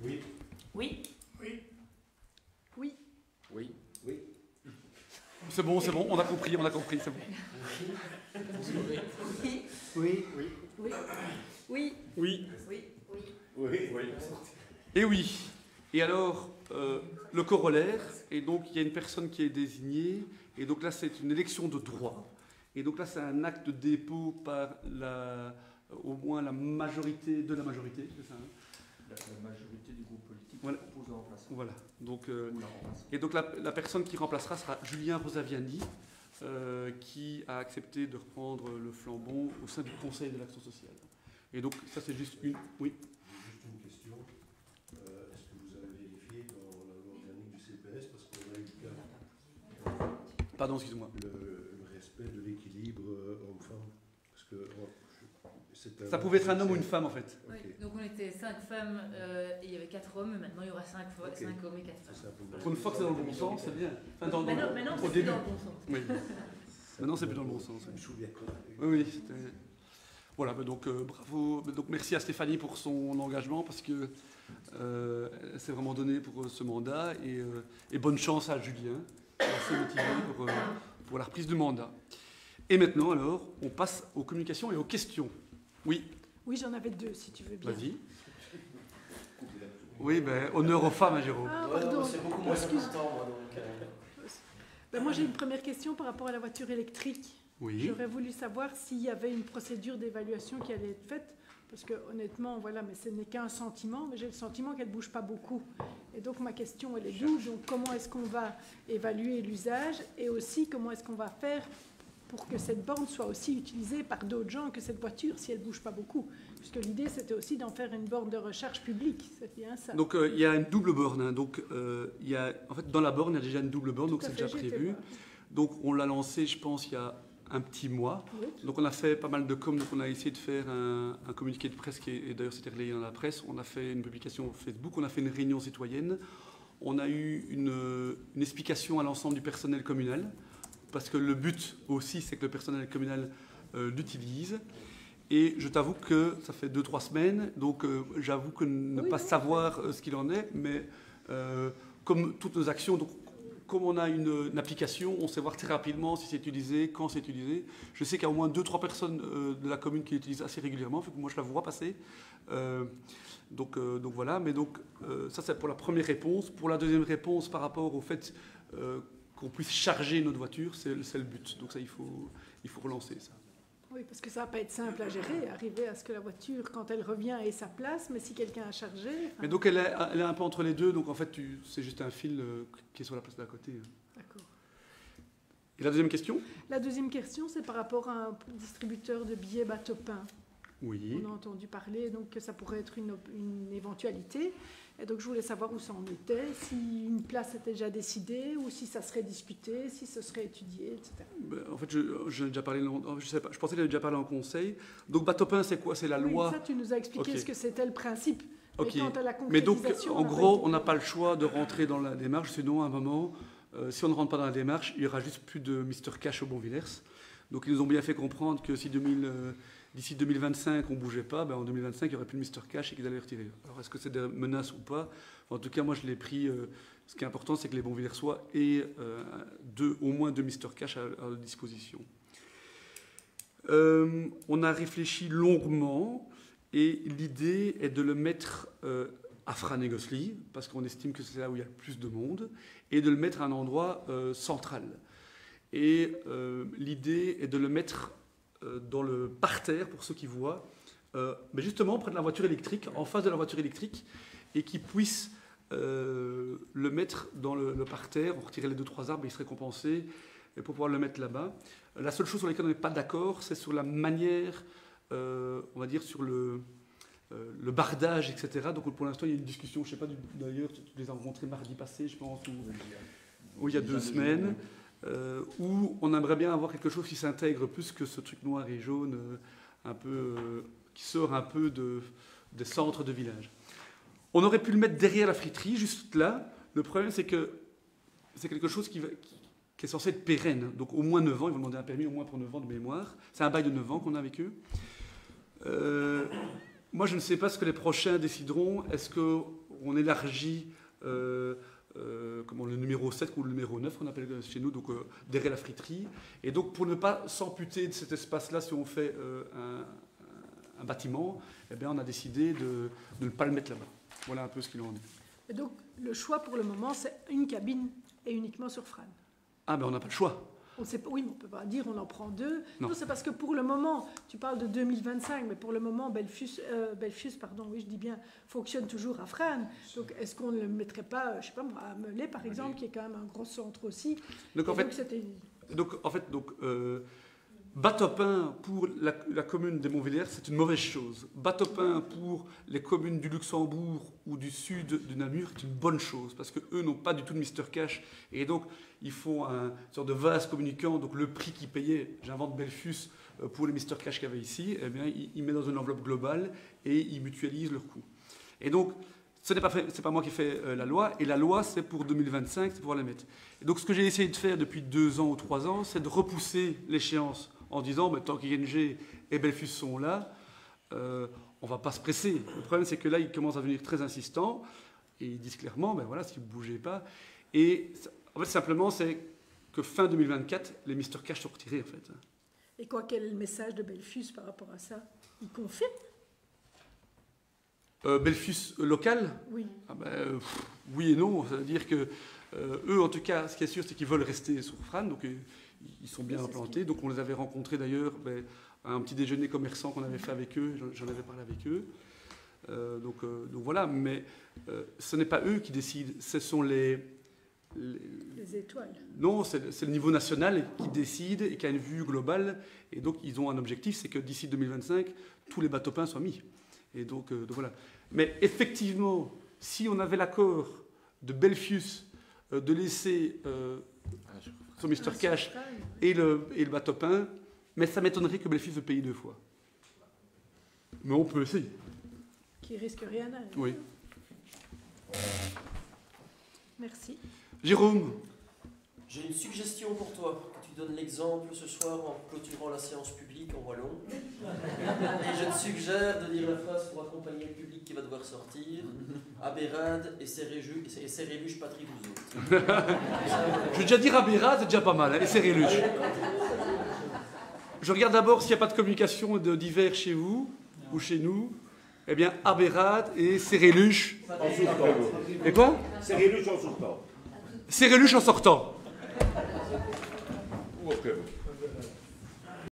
Oui. Oui. Oui. Oui. Oui. Oui. C'est bon, on a compris, c'est bon. Oui. Oui. Oui. Oui. Oui. Oui. Oui. Oui. Et oui. Et alors, le corollaire, et donc il y a une personne qui est désignée, et donc là c'est une élection de droit. Et donc là c'est un acte de dépôt par au moins la majorité de la majorité, c'est ça, hein? La majorité du groupe politique voilà. propose le remplaçant. Voilà. Donc, Ou la remplaçante. et donc la personne qui remplacera sera Julien Rosaviani, qui a accepté de reprendre le flambeau au sein du Conseil de l'action sociale. Et donc ça c'est juste une... Oui. Juste une question. Est-ce que vous avez vérifié dans la loi organique du CPS, parce qu'on Pardon, excuse-moi. Le respect de l'équilibre homme-femme. Parce que ça pouvait être un homme ou une femme en fait. Oui, donc on était 5 femmes et il y avait 4 hommes, et maintenant il y aura 5 hommes et 4 femmes. Pour une fois que c'est dans le bon sens, c'est bien. Enfin, maintenant c'est plus dans le bon sens. Oui. Maintenant c'est plus dans le bon sens. Je me souviens quand même. Oui, c'était... Voilà, donc bravo. Donc merci à Stéphanie pour son engagement parce que elle s'est vraiment donnée pour ce mandat et bonne chance à Julien, qui est assez motivé pour la reprise du mandat. Et maintenant alors, on passe aux communications et aux questions. Oui. Oui, j'en avais 2 si tu veux bien. Vas-y. Oui, ben honneur aux femmes, hein, Jérôme. Ah, pardon. C'est beaucoup moins important, moi, donc. Moi, j'ai une première question par rapport à la voiture électrique. Oui. J'aurais voulu savoir s'il y avait une procédure d'évaluation qui allait être faite, parce que honnêtement, voilà, mais ce n'est qu'un sentiment, mais j'ai le sentiment qu'elle ne bouge pas beaucoup. Et donc ma question, elle est double. Donc comment est-ce qu'on va évaluer l'usage, et aussi comment est-ce qu'on va faire pour que cette borne soit aussi utilisée par d'autres gens que cette voiture, si elle ne bouge pas beaucoup. Puisque l'idée, c'était aussi d'en faire une borne de recharge publique, c'est bien ça. Donc il y a une double borne. Hein. Donc en fait, dans la borne, il y a déjà une double borne, donc c'est déjà prévu. Donc on l'a lancé, je pense, il y a un petit mois. Oui. Donc on a fait pas mal de com, donc on a essayé de faire un communiqué de presse, et d'ailleurs c'était relayé dans la presse. On a fait une publication Facebook, on a fait une réunion citoyenne. On a eu une explication à l'ensemble du personnel communal, parce que le but aussi, c'est que le personnel communal l'utilise. Et je t'avoue que ça fait 2-3 semaines, donc j'avoue que ne pas savoir ce qu'il en est, mais comme toutes nos actions, donc, comme on a une application, on sait voir très rapidement si c'est utilisé, quand c'est utilisé. Je sais qu'il y a au moins 2-3 personnes de la commune qui l'utilisent assez régulièrement, fait que moi je la vois passer. Donc voilà, mais donc ça c'est pour la première réponse. Pour la deuxième réponse, par rapport au fait qu'on puisse charger notre voiture, c'est le but. Donc ça, il faut relancer ça. Oui, parce que ça ne va pas être simple à gérer, arriver à ce que la voiture, quand elle revient, ait sa place, mais si quelqu'un a chargé... Mais donc elle est un peu entre les deux, donc en fait c'est juste un fil qui est sur la place d'à côté. D'accord. Et la deuxième question ? La deuxième question, c'est par rapport à un distributeur de billets bateau-pain. Oui. On a entendu parler donc, que ça pourrait être une éventualité. Et donc je voulais savoir où ça en était, si une place était déjà décidée, ou si ça serait discuté, si ce serait étudié, etc. En fait, je l'ai déjà parlé, je sais pas, je pensais que j'avais déjà parlé en conseil. Donc bateau-pain, c'est quoi ? C'est la loi. Ça, tu nous as expliqué ce que c'était le principe. Okay. Mais quant à la mais donc, concrétisation, en gros, on n'a pas le choix de rentrer dans la démarche, sinon à un moment, si on ne rentre pas dans la démarche, il n'y aura juste plus de Mr Cash au Bonvillers. Donc ils nous ont bien fait comprendre que si d'ici 2025, on ne bougeait pas, en 2025, il n'y aurait plus de Mr Cash et qu'ils allaient retirer. Alors, est-ce que c'est des menaces ou pas ? En tout cas, moi, je l'ai pris. Ce qui est important, c'est que les Bonvillersois aient au moins 2 Mr Cash à leur disposition. On a réfléchi longuement et l'idée est de le mettre à Frane-et-Gosselies, parce qu'on estime que c'est là où il y a le plus de monde, et de le mettre à un endroit central. Et l'idée est de le mettre dans le parterre, pour ceux qui voient, mais justement près de la voiture électrique, en face de la voiture électrique, et qui puissent le mettre dans le parterre. On retirait les 2-3 arbres, il serait compensé, et pour pouvoir le mettre là-bas. La seule chose sur laquelle on n'est pas d'accord, c'est sur la manière, on va dire, sur le bardage, etc. Donc pour l'instant, il y a une discussion, je ne sais pas d'ailleurs, tu les as rencontrés mardi passé, je pense, ou il y a 2 semaines. Où on aimerait bien avoir quelque chose qui s'intègre plus que ce truc noir et jaune, un peu, qui sort un peu des centres de village. On aurait pu le mettre derrière la friterie, juste là. Le problème, c'est que c'est quelque chose qui est censé être pérenne. Donc au moins 9 ans, ils vont demander un permis au moins pour 9 ans de mémoire. C'est un bail de 9 ans qu'on a avec eux. Moi, je ne sais pas ce que les prochains décideront. Est-ce qu'on élargit... le numéro 7 ou le numéro 9 qu'on appelle chez nous, donc derrière la friterie. Et donc pour ne pas s'amputer de cet espace-là, si on fait un bâtiment, eh bien, on a décidé de ne pas le mettre là-bas. Voilà un peu ce qu'il en est. Et donc le choix pour le moment, c'est une cabine et uniquement sur Frane. Ah ben on n'a pas le choix. On sait pas, oui, on ne peut pas dire on en prend 2. Non, c'est parce que pour le moment, tu parles de 2025, mais pour le moment, Belfius, oui, je dis bien, fonctionne toujours à Frane. Donc, est-ce qu'on ne le mettrait pas, je ne sais pas moi, à Melay, par exemple, qui est quand même un gros centre aussi. Donc, en fait, Batopin pour la commune des Montvillers, c'est une mauvaise chose. Batopin pour les communes du Luxembourg ou du sud de Namur est une bonne chose, parce qu'eux n'ont pas du tout de Mr Cash, et donc ils font un sorte de vase communicant, donc le prix qu'ils payaient, j'invente Belfus, pour les Mr Cash qu'il y avait ici, eh bien, ils mettent dans une enveloppe globale et ils mutualisent leurs coûts. Et donc, c'est pas moi qui fais la loi, et la loi, c'est pour 2025, c'est pour la mettre. Et donc, ce que j'ai essayé de faire depuis 2 ans ou 3 ans, c'est de repousser l'échéance en disant, bah, tant qu'ING et Belfus sont là, on ne va pas se presser. Le problème, c'est que là, ils commencent à devenir très insistants, et ils disent clairement, ben voilà, si vous ne bougez pas. Et en fait, simplement, c'est que fin 2024, les Mr Cash sont retirés, en fait. Et quel est le message de Belfus par rapport à ça? Il confirme? Belfus local? Oui. Ah ben, oui et non. C'est-à-dire que eux, en tout cas, ce qui est sûr, c'est qu'ils veulent rester sur Fran, donc ils sont bien implantés. Donc on les avait rencontrés d'ailleurs à un petit déjeuner commerçant qu'on avait fait avec eux. J'en avais parlé avec eux. Donc voilà. Mais ce n'est pas eux qui décident. Ce sont les étoiles. Non, c'est le niveau national qui décide et qui a une vue globale. Et donc, ils ont un objectif, c'est que d'ici 2025, tous les bateaux-pins soient mis. Et donc voilà. Mais effectivement, si on avait l'accord de Belfus de laisser son Mr Cash et le bateau-pin, mais ça m'étonnerait que Belfus le paye 2 fois. Mais on peut essayer. Qui risque rien à... Oui. Merci. Jérôme. J'ai une suggestion pour toi, que tu donnes l'exemple ce soir en clôturant la séance publique en wallon. Et je te suggère de dire la phrase pour accompagner le public qui va devoir sortir. Abérade et Serréluche, patrie vous autres. Je vais déjà dire Abérade, c'est déjà pas mal, hein, et Serréluche. Je regarde d'abord s'il n'y a pas de communication d'hiver chez vous ou chez nous. Eh bien, Abérade et Serréluche. En sortant. Et quoi? Serréluche en sortant. Serréluche en sortant. Ou après.